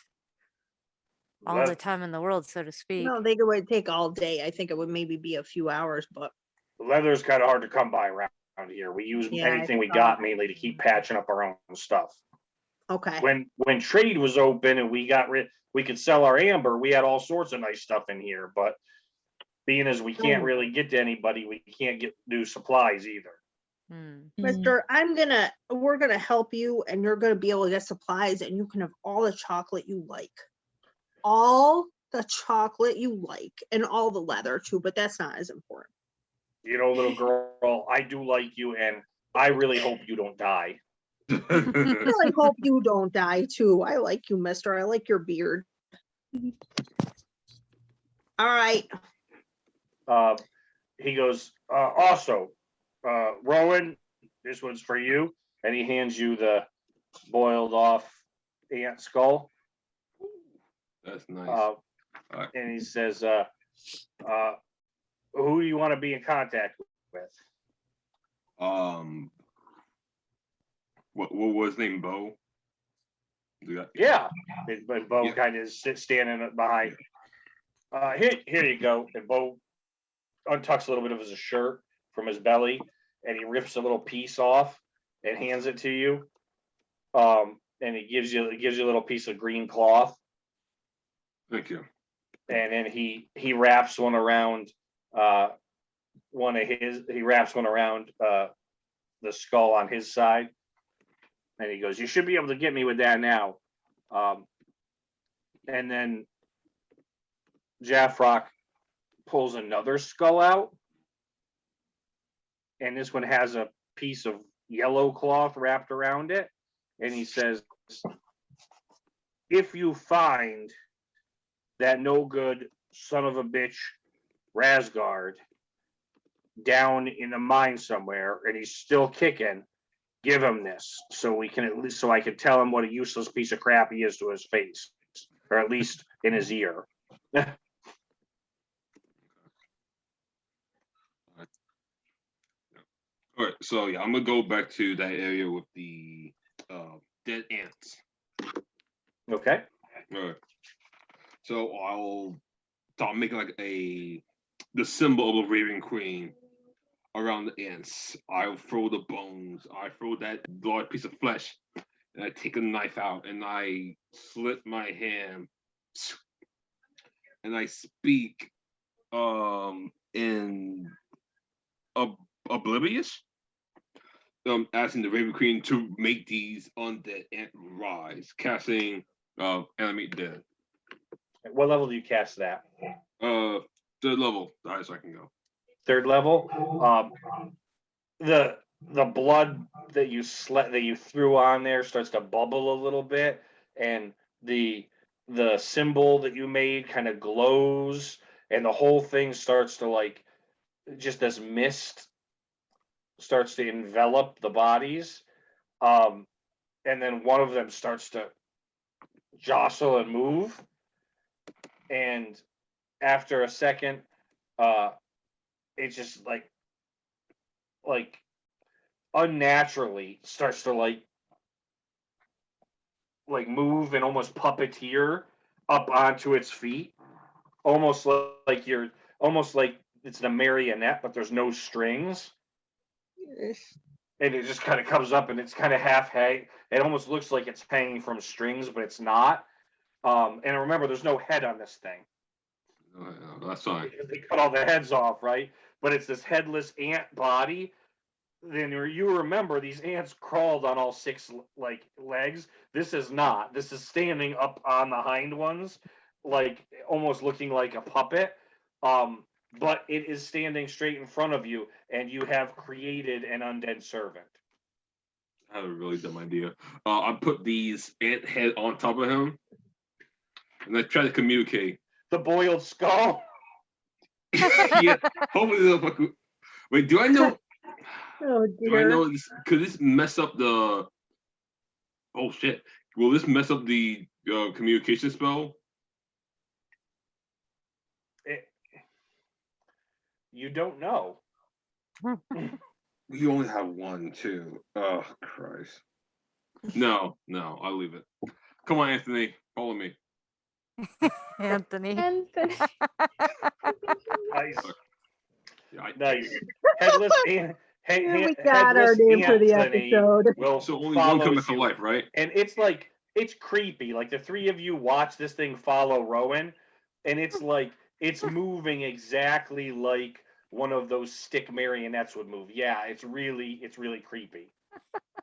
all the time in the world, so to speak. No, I think it would take all day. I think it would maybe be a few hours, but Leather's kind of hard to come by around here. We use Yeah, anything we I got thought. mainly to keep patching up our own stuff. okay. When trade was open and we could sell our amber, we had all sorts of nice stuff in here, but being as we can't Oh. really get to anybody, we can't get new supplies either. Mister, we're gonna help you, and you're gonna be able to get supplies, and you can have all the chocolate you like. All the chocolate you like, and all the leather too, but that's not as important. You know, little girl, I do like you, and I really hope you don't die. I really hope you don't die too. I like you, mister. I like your beard. All right. He goes, also, Rowan, this one's for you. And he hands you the boiled off ant skull. That's nice. And he says, who do you want to be in contact with? What was his name? Bo? Yeah. But Bo Yeah. kind of standing behind. Here you go. And Bo untucks a little bit of his shirt from his belly, and he rips a little piece off and hands it to you. And he gives you a little piece of green cloth. Thank you. And then he wraps one around the the skull on his side, and he goes, "You should be able to get me with that now." And then Jaffrock pulls another skull out, and this one has a piece of yellow cloth wrapped around it, and he says, "If you find that no good son of a bitch Rasgard down in a mine somewhere and he's still kicking, give him this so we can at least, so I can tell him what a useless piece of crap he is to his face, or at least in his ear." All right, so yeah, I'm gonna go back to that area with the dead ants. Okay. All right. So I'll start making like the symbol of the Raven Queen around the ants. I'll throw the bones. I throw that large piece of flesh, and I take a knife out and I slit my hand, and I speak in Oblivious, asking the Raven Queen to make these undead ant rise, casting animate dead. At what level do you cast that? Third level, the highest I can go. Third level. The blood that you threw on there starts to bubble a little bit, and the symbol that you made kind of glows, and the whole thing starts to like, just this mist starts to envelop the bodies, and then one of them starts to jostle and move, and after a second, it just like unnaturally starts to like move and almost puppeteer up onto its feet, almost like it's a marionette, but there's no strings. And it just kind of comes up, and it's kind of half hang. It almost looks like it's hanging from strings, but it's not. And remember, there's no head on this thing. No, that's fine. They cut all the heads off, right? But it's this headless ant body. Then you remember these ants crawled on all six legs. This is not. This is standing up on the hind ones, like almost looking like a puppet. But it is standing straight in front of you, and you have created an undead servant. I have a really dumb idea. I put these ant head on top of him, and I try to communicate. The boiled skull. Yeah, hopefully they'll fucking. Wait, do I know? Oh Do I dear. know this? Could this mess up the? Oh shit! Will this mess up the communication spell? You don't know. We only have one, too. Oh Christ! No, I'll leave it. Come on, Anthony, follow me. Anthony. Anthony. Nice. Yeah, Nice. Headless ant. We got our name for the episode. Will So only one comes follows to you. life, right? And it's creepy. Like the three of you watch this thing follow Rowan, and it's like it's moving exactly like one of those stick marionettes would move. Yeah, it's really creepy.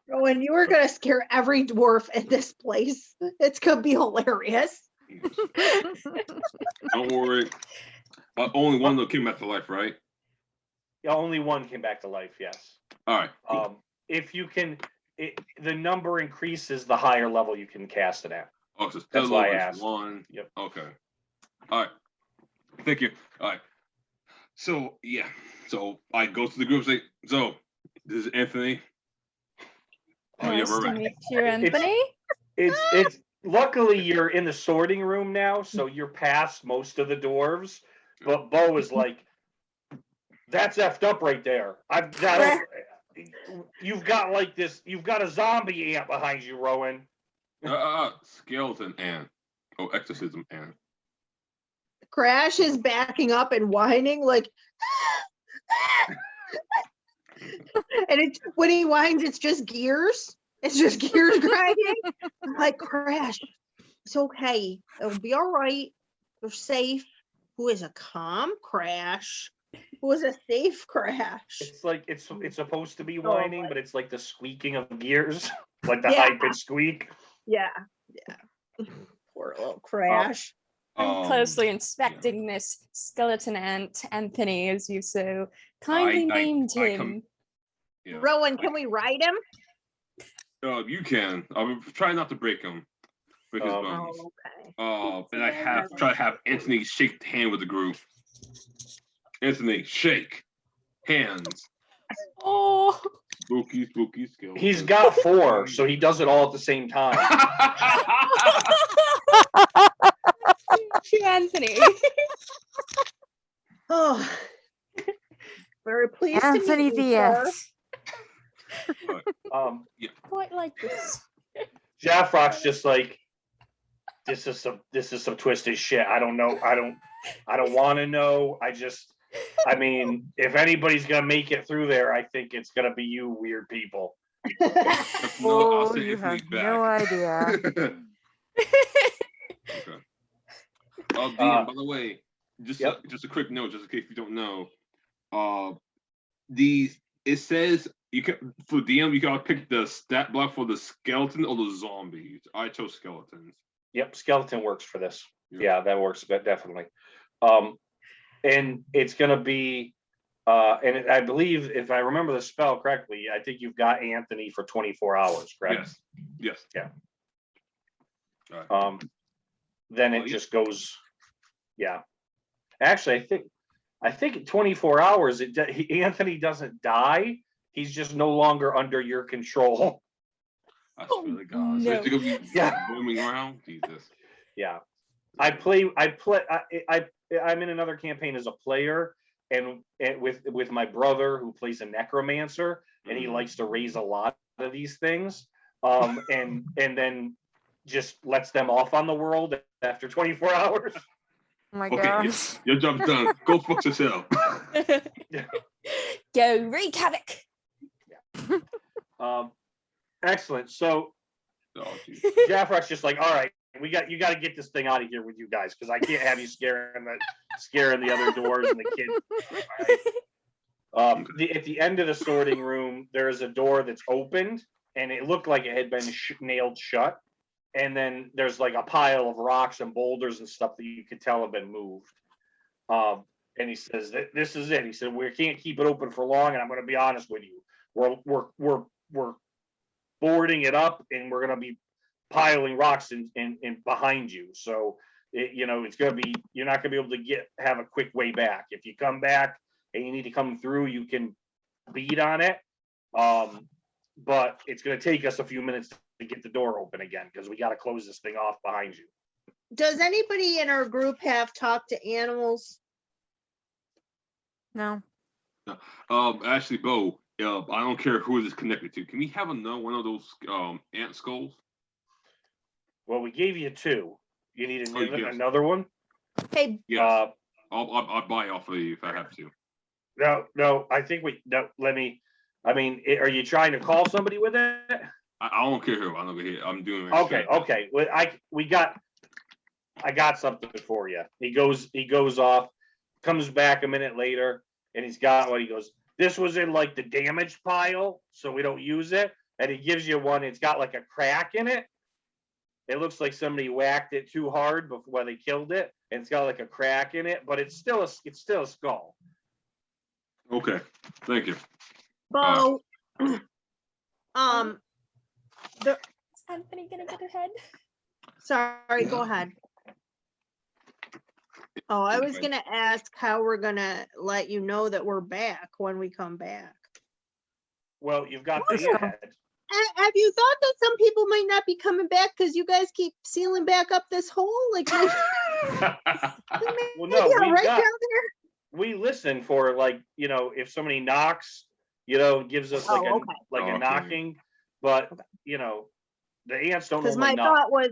Rowan, you are gonna scare every dwarf in this place. It's gonna be hilarious. Don't worry. Only one that came back to life, right? Yeah, only one came back to life. Yes. All right. Cool. If you can, the number increases the higher level you can cast it at. Oh, so That's why I is asked. one. Yep. Okay. All right. Thank you. All right. So yeah. So I go to the group and say, "So this is Anthony." Oh, yeah, Nice we're to right. meet you, Anthony. It's luckily you're in the sorting room now, so you're past most of the dwarves. But Bo is like, "That's effed up right there. You've got like this. You've got a zombie ant behind you, Rowan." Skeleton ant. Oh, exorcism ant. Crash is backing up and whining like and it's when he whines, it's just gears. It's just gears grinding. I'm like, Crash, it's okay. It'll be all right. You're safe. Who is a calm Crash? It was a safe crash. It's like it's supposed to be Oh, whining, my- but it's like the squeaking of gears, like the Yeah. high pitched squeak. Yeah. Poor little crash. I'm closely inspecting this skeleton ant, Anthony, as you so kindly named him. Yeah. Rowan, can we ride him? You can. I'll try not to break him. Break his Um, bones. Okay. And I try to have Anthony shake the hand with the group. Anthony, shake hands. Oh, Spooky skill. He's got 4, so he does it all at the same time. thank you, Anthony. Oh, very pleased Anthony to meet you, sir. Diaz. Quite like this. Jaffrock's just like, this is some twisted shit. I don't know. I don't want to know. I mean, if anybody's gonna make it through there, I think it's gonna be you weird people. No, I'll Oh, send you have Anthony back. no idea. Okay. DM, by the way, just a quick note, just in case you don't know. It says you can for DM you gotta pick the stat block for the skeleton or the zombies. I chose skeletons. Yep, skeleton works for this. Yeah. Yeah, that works definitely. And it's gonna be I believe if I remember the spell correctly, I think you've got Anthony for 24 hours, correct? Yes. Yeah. All right. Then it just goes. Yeah. Actually, I think 24 hours. Anthony doesn't die. He's just no longer under your control. I swear to God. So no. it's gonna be Yeah. roaming around. Jesus. Yeah. I'm in another campaign as a player and with my brother who plays a necromancer and he likes to raise a lot of these things. And then just lets them off on the world after 24 hours. Oh my Okay, gosh. your job's done. Go fuck yourself. Go wreak havoc. Excellent. So Oh, geez. Jaffrock's just like, all right, you got to get this thing out of here with you guys because I can't have you scaring the other doors and the kids. All right. At the end of the sorting room, there is a door that's opened, and it looked like it had been nailed shut. And then there's like a pile of rocks and boulders and stuff that you could tell have been moved. And he says, "This is it." He said, "We can't keep it open for long, and I'm going to be honest with you. We're boarding it up, and we're going to be piling rocks in behind you. So it's going to be you're not going to be able to have a quick way back. If you come back and you need to come through, you can beat on it. But it's going to take us a few minutes to get the door open again because we got to close this thing off behind you." Does anybody in our group have talked to animals? No. Actually, Bo, I don't care who it is connected to. Can we have one of those ant skulls? Well, we gave you 2. You need yes. another one? Hey, Yes. I'll buy off of you if I have to. No, I think are you trying to call somebody with it? I don't care who. I don't care. I'm doing it. Okay. Well, I got something for you. He goes off, comes back a minute later, and he's got what he goes. This was in like the damaged pile, so we don't use it. And he gives you one. It's got like a crack in it. It looks like somebody whacked it too hard before they killed it, and it's got like a crack in it, but it's still a skull. Okay. Thank you. Bo. Is Anthony gonna get ahead? Sorry, go ahead. Oh, I was gonna ask how we're gonna let you know that we're back when we come back. Well, you've got the Skull. head. Have you thought that some people might not be coming back because you guys keep sealing back up this hole? Like, Well, no, right down there. we listen for if somebody knocks, gives us like a knocking, but the ants don't Because normally my knock. thought was,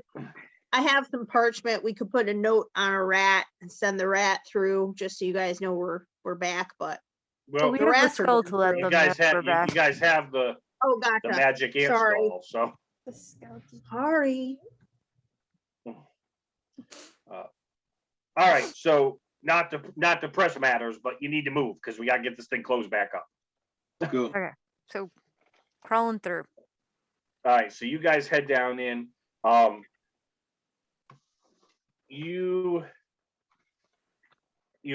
I have some parchment. We could put a note on a rat and send the rat through, just so you guys know we're back. But Well, we the have the rats are skull good. to let you them guys know have we're back. you guys have the gotcha. magic ant Sorry. skull. So The skeleton. Sorry. all right, so not to press matters, but you need to move because we gotta get this thing closed back up. Go. Okay, so crawling through. All right, so you guys head down in. You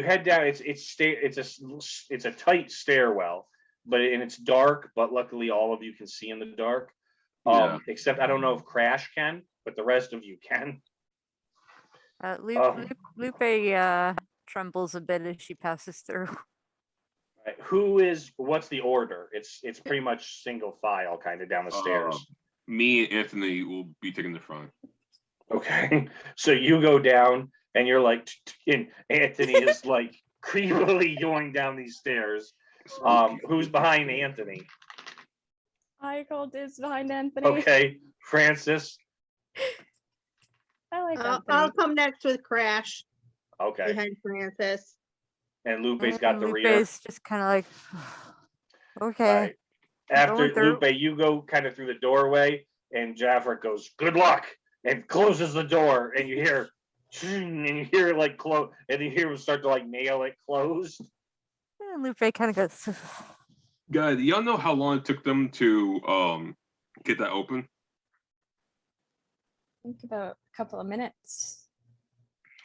head down. It's a tight stairwell, and it's dark. But luckily, all of you can see in the dark. Yeah. Except I don't know if Crash can, but the rest of you can. Lupe trembles a bit as she passes through. Right. What's the order? It's pretty much single file kind of down the stairs. Me and Anthony will be taking the front. Okay. So you go down and you're like, and Anthony is like creepily going down these stairs. Who's behind Anthony? Michael is behind Anthony. Okay. Francis. I like I'll Anthony. come next with Crash Okay. behind Francis. And Lupe's got the rear. Lupe's just kind of like, okay. All right. After Going through. Lupe, you go kind of through the doorway, and Jaffrek goes, "Good luck," and closes the door, and you hear, and you hear like close, and you hear him start to like nail it closed. And Lupe kind of goes, Guys, y'all know how long it took them to get that open? I think about a couple of minutes.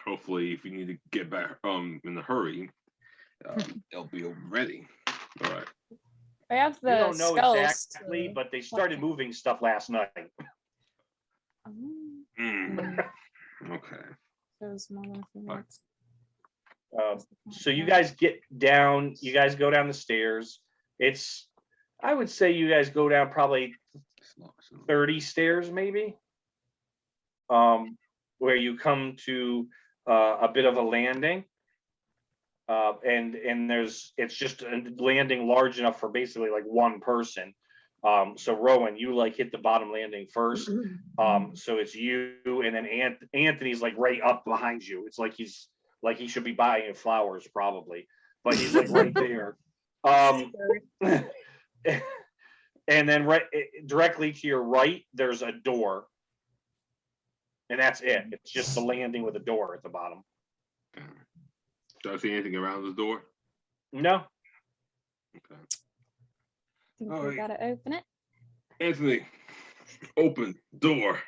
Hopefully, if you need to get back in a hurry, they'll be ready. All right. I have You the don't know skulls. exactly, but they started moving stuff last night. Okay. Those more than a few minutes. So you guys get down. You guys go down the stairs. I would say you guys go down probably 30 stairs, maybe. Where you come to a bit of a landing. And it's just a landing large enough for basically like one person. So Rowan, you like hit the bottom landing first. So it's you, and then Anthony's like right up behind you. It's like he should be buying flowers probably, but he's like right there. And then directly to your right, there's a door. And that's it. It's just the landing with a door at the bottom. Do I see anything around the door? No. Okay. I think All we right. gotta open it. Anthony, open door.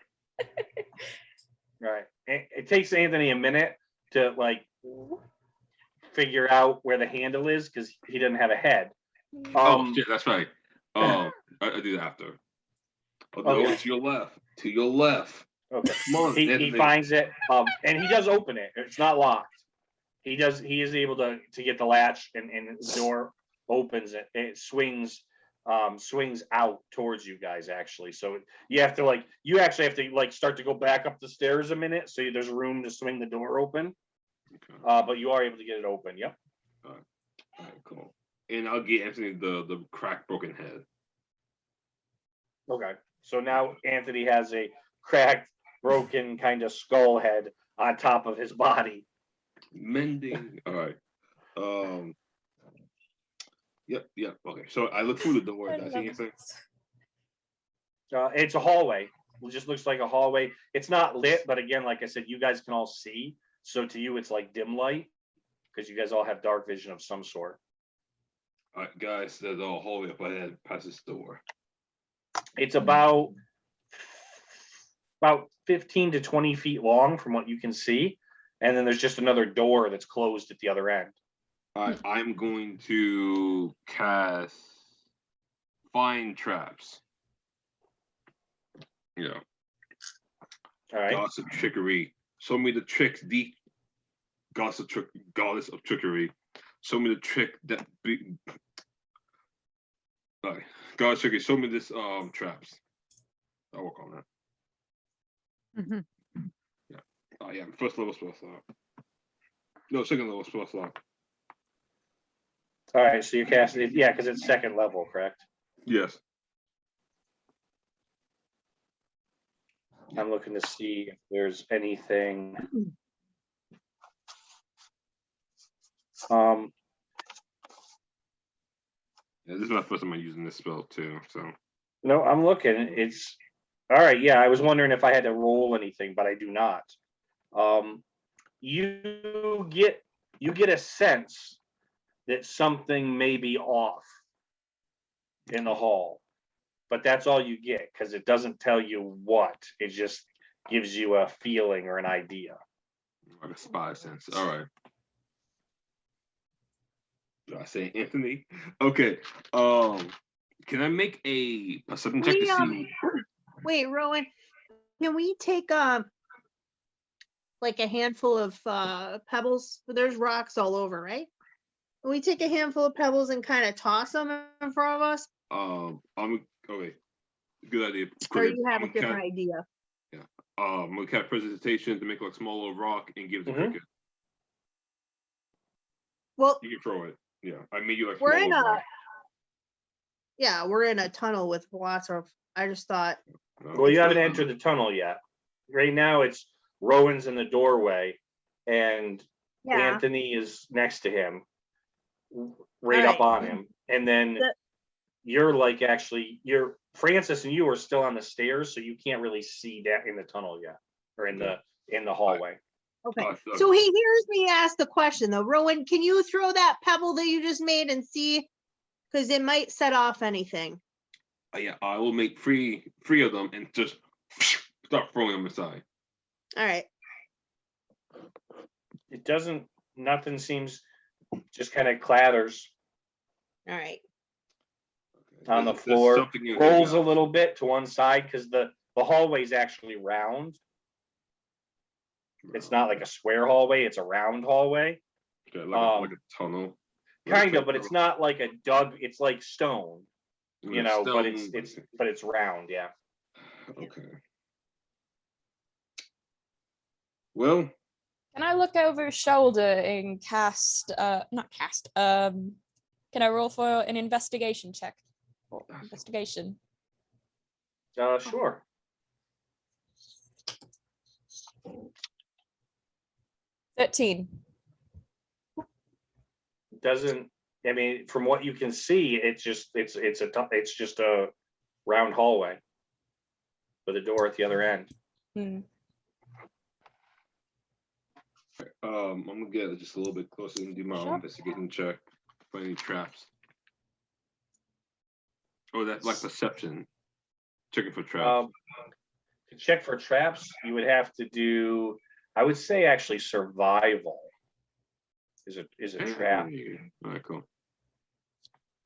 Right. It takes Anthony a minute to like figure out where the handle is because he doesn't have a head. Oh shit, that's right. I do that after. Okay. To your left. To your left. Okay. Come on, He Anthony. finds it, and he does open it. It's not locked. He is able to get the latch, and the door opens. It swings out towards you guys actually. So you actually have to start to go back up the stairs a minute, so there's room to swing the door open. Okay. But you are able to get it open. Yep. All right, cool. And I'll get Anthony the cracked broken head. Okay. So now Anthony has a cracked, broken kind of skull head on top of his body. Mending. All right. Yep. Okay. So I look through the door. I Did I see love anything? It's a hallway. It just looks like a hallway. It's not lit, but again, like I said, you guys can all see. So to you, it's like dim light because you guys all have dark vision of some sort. All right, guys. There's a hallway up ahead past this door. It's about 15 to 20 feet long from what you can see. And then there's just another door that's closed at the other end. All right, I'm going to cast Find Traps. Yeah. All right. Goddess of Trickery. Show me the tricks, the goddess of trickery. Show me the trick that be. All right, goddess of trickery. Show me this traps. I'll work on that. mhm. Oh yeah, first level spell slot. No, second level spell slot. All right. So you're casting it. Yeah, because it's second level, correct? Yes. I'm looking to see if there's anything. Yeah, this is my first time using this spell too. So No, I'm looking. It's all right. Yeah, I was wondering if I had to roll anything, but I do not. You you get a sense that something may be off in the hall, but that's all you get because it doesn't tell you what. It just gives you a feeling or an idea. Like a spy sense. All right. Do I say Anthony? Okay. Can I make a perception check to see? Wait, Rowan, can we take like a handful of pebbles? There's rocks all over, right? Can we take a handful of pebbles and kind of toss them in front of us? Okay. Good idea. Or you have a different idea? Yeah. I'm gonna cast presentation to make like a small little rock and give it to Cricket. Well, You can throw it. Yeah. I made you like we're small in little a rock. we're in a tunnel with lots of. I just thought. Well, you haven't entered the tunnel yet. Right now, it's Rowan's in the doorway, and Yeah. Anthony is next to him, right up on him. And then you're like, actually, Francis and you are still on the stairs, so you can't really see that in the tunnel yet, or in the hallway. Okay. So he hears me ask the question though. Rowan, can you throw that pebble that you just made and see? Because it might set off anything. Yeah, I will make three of them and just start throwing them aside. All right. It doesn't. Nothing seems. Just kind of clatters All right. on the There's floor. something in Rolls a here. little bit to one side because the hallway's actually round. It's not like a square hallway; it's a round hallway. Okay, like a tunnel. Kind of, but it's not like a dug. It's like stone, you know. But it's round, yeah. Okay. Well, Can I look over his shoulder and cast? Not cast. Can I roll for an investigation check? Or investigation. Sure. 13. Doesn't. I mean, from what you can see, it's just a round hallway with a door at the other end. I'm gonna get just a little bit closer and do my own investigation check for any traps. Oh, that's like perception. Checking for traps. To check for traps, you would have to do. I would say actually survival is a trap. All right, cool.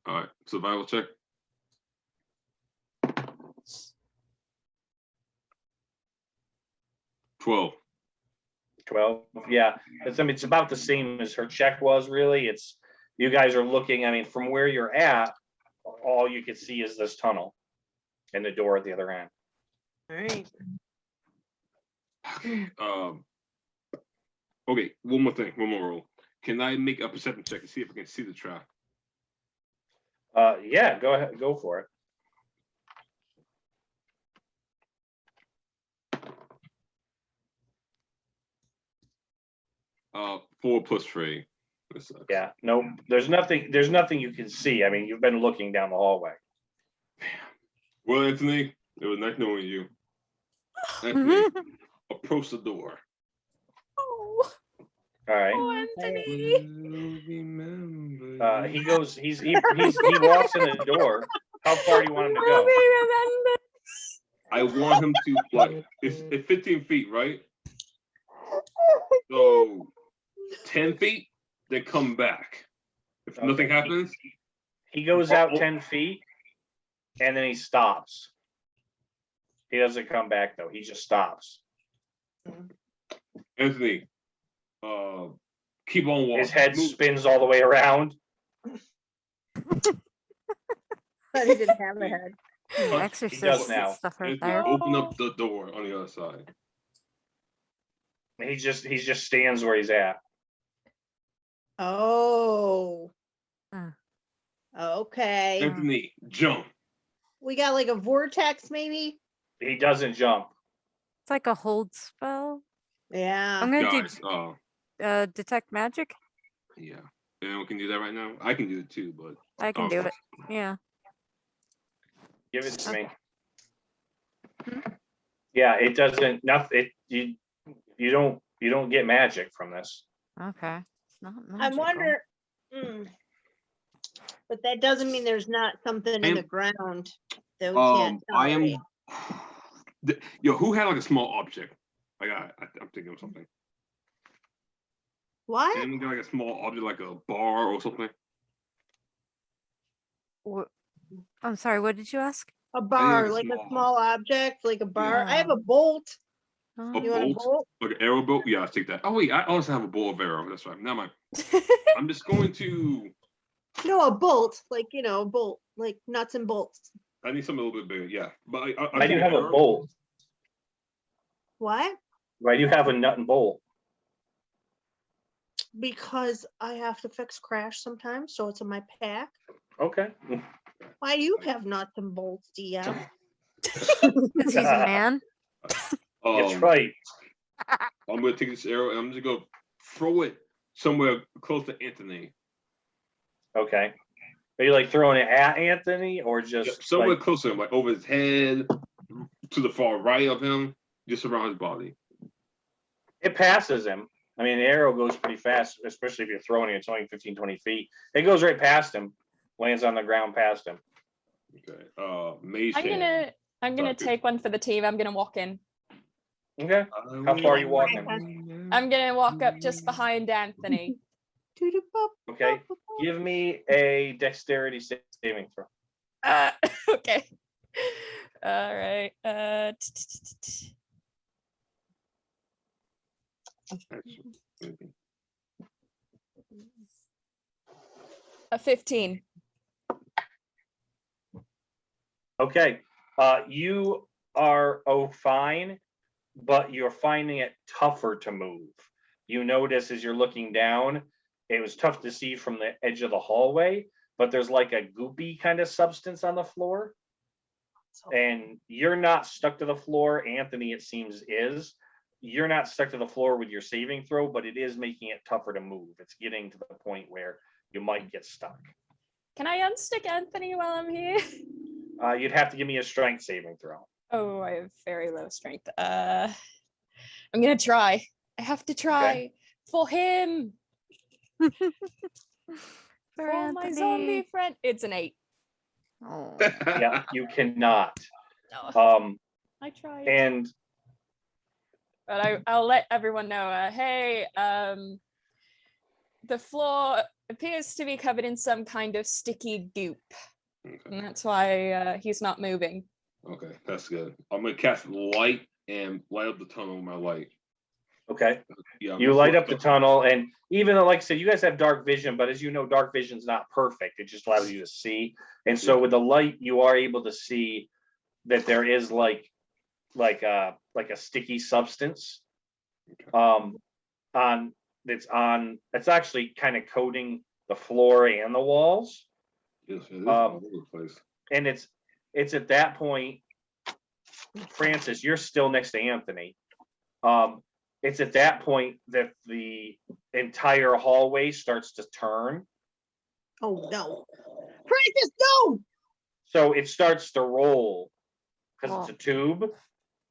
All right, survival check. 12. 12. Yeah, it's about the same as her check was. Really, it's you guys are looking. I mean, from where you're at, all you can see is this tunnel and the door at the other end. All right. Okay, one more roll. Can I make a perception check and see if I can see the trap? Yeah, go ahead, go for it. Uh, 4 + 3. Yeah, no, there's nothing you can see. I mean, you've been looking down the hallway. Well, Anthony, it was nice knowing you. Anthony, approach the door. Oh, All right. Anthony. Remember. He walks in the door. How far do you want him to go? I want him to like it's 15 feet, right? So 10 feet, then come back. If nothing happens, he goes out 10 feet and then he stops. He doesn't come back though. He just stops. Anthony, keep on walking. His head spins all the way around. But he didn't have a head. Exorcist now. stuff right Anthony, there. open up the door on the other side. He just stands where he's at. Oh. Okay. Anthony, jump. We got like a vortex, maybe. He doesn't jump. It's like a hold spell. Yeah. I'm gonna Guys, do detect magic. yeah. Anyone can do that right now? I can do it too, but I can do it. Yeah. Give it to me. Hmm? Yeah, it doesn't. Nothing. You don't get magic from this. Okay. It's not I magical. wonder. But that doesn't mean there's not something in the ground that we can't tell. I am. right? Yo, who had like a small object? I'm thinking of something. What? Anyone got like a small object, like a bar or something? I'm sorry, what did you ask? A bar, a like a small- small object, like a bar. I have Yeah. a bolt. A You want a bolt? bolt? Like an arrow bolt? Yeah, I take that. Oh wait, I also have a bolt of arrow. That's right. Never mind. I'm just going to. No, a bolt, like a bolt, like nuts and bolts. I need something a little bit bigger. Yeah, but I do have a bolt. What? Why do you have a nut and bolt? Because I have to fix Crash sometimes, so it's in my pack. Okay. Why do you have nuts and bolts, DM? Because he's a man. That's right. I'm gonna take this arrow and I'm just gonna throw it somewhere close to Anthony. Okay. Are you like throwing it at Anthony or just Somewhere like, close to him, like over his head, to the far right of him, just around his body. it passes him? I mean, the arrow goes pretty fast, especially if you're throwing it. It's only 15, 20 feet. It goes right past him, lands on the ground past him. Okay. Mage I'm hand. gonna Sorry, take one for the team. I'm gonna walk in. Okay. How far are you walking? I'm gonna walk up just behind Anthony. Okay. Give me a dexterity saving throw. Okay. All right. A 15. Okay. You are fine, but you're finding it tougher to move. You notice as you're looking down, it was tough to see from the edge of the hallway, but there's like a goopy kind of substance on the floor. And you're not stuck to the floor. Anthony, it seems, is. You're not stuck to the floor with your saving throw, but it is making it tougher to move. It's getting to the point where you might get stuck. Can I unstick Anthony while I'm here? You'd have to give me a strength saving throw. Oh, I have very low strength. I'm gonna try. I have to try for him. For my zombie friend. It's an 8. Oh. Yeah, you cannot. No, I tried. And But I'll let everyone know. Hey, the floor appears to be covered in some kind of sticky goop, and that's why he's not moving. Okay, that's good. I'm gonna cast light and light up the tunnel with my light. okay, Yeah. you light up the tunnel, and even though, like I said, you guys have dark vision, but as you know, dark vision's not perfect. It just allows you to see. And so with the light, you are able to see that there is like a sticky substance it's actually kind of coating the floor and the walls. Yes, it is all over the place. And it's at that point, Francis, you're still next to Anthony. It's at that point that the entire hallway starts to turn. Oh no. Francis, no! So it starts to roll because it's a tube.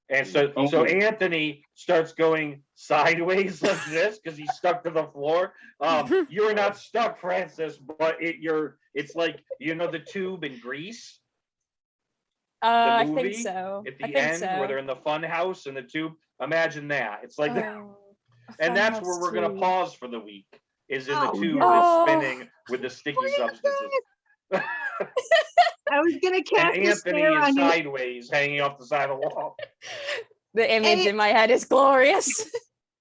And so Anthony starts going sideways like this because he's stuck to the floor. You're not stuck, Francis, but it's like, the tube in Grease. I think so. At the end, where they're in the fun house and the tube. Imagine that. It's like that. And that's where we're gonna pause for the week. Is in the tube is spinning with the sticky substances. I was gonna cast and a Anthony snare is on you. sideways, hanging off the side of the wall. The image in my head is glorious.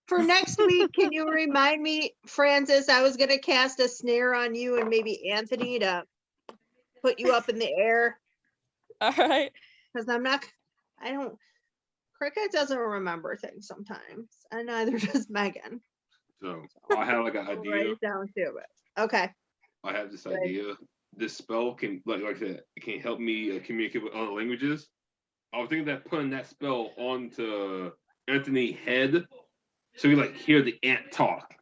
For next week, can you remind me, Francis, I was gonna cast a snare on you and maybe Anthony to put you up in the air. All right. Because Cricket doesn't remember things sometimes, and neither does Megan. So I have like an I'll write idea. it down too, but okay. I have this idea. This spell can, like I said, it can help me communicate with other languages. I was thinking that putting that spell onto Anthony's head, so you like hear the ant talk.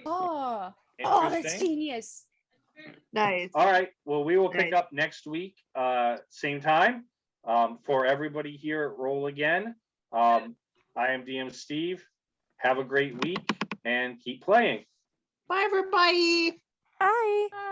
Oh, that's Interesting. genius. Nice. All right. Well, we will pick Nice. up next week, same time. For everybody here at Roll Again, I am DM Steve. Have a great week and keep playing. Bye, everybody. Bye. Bye.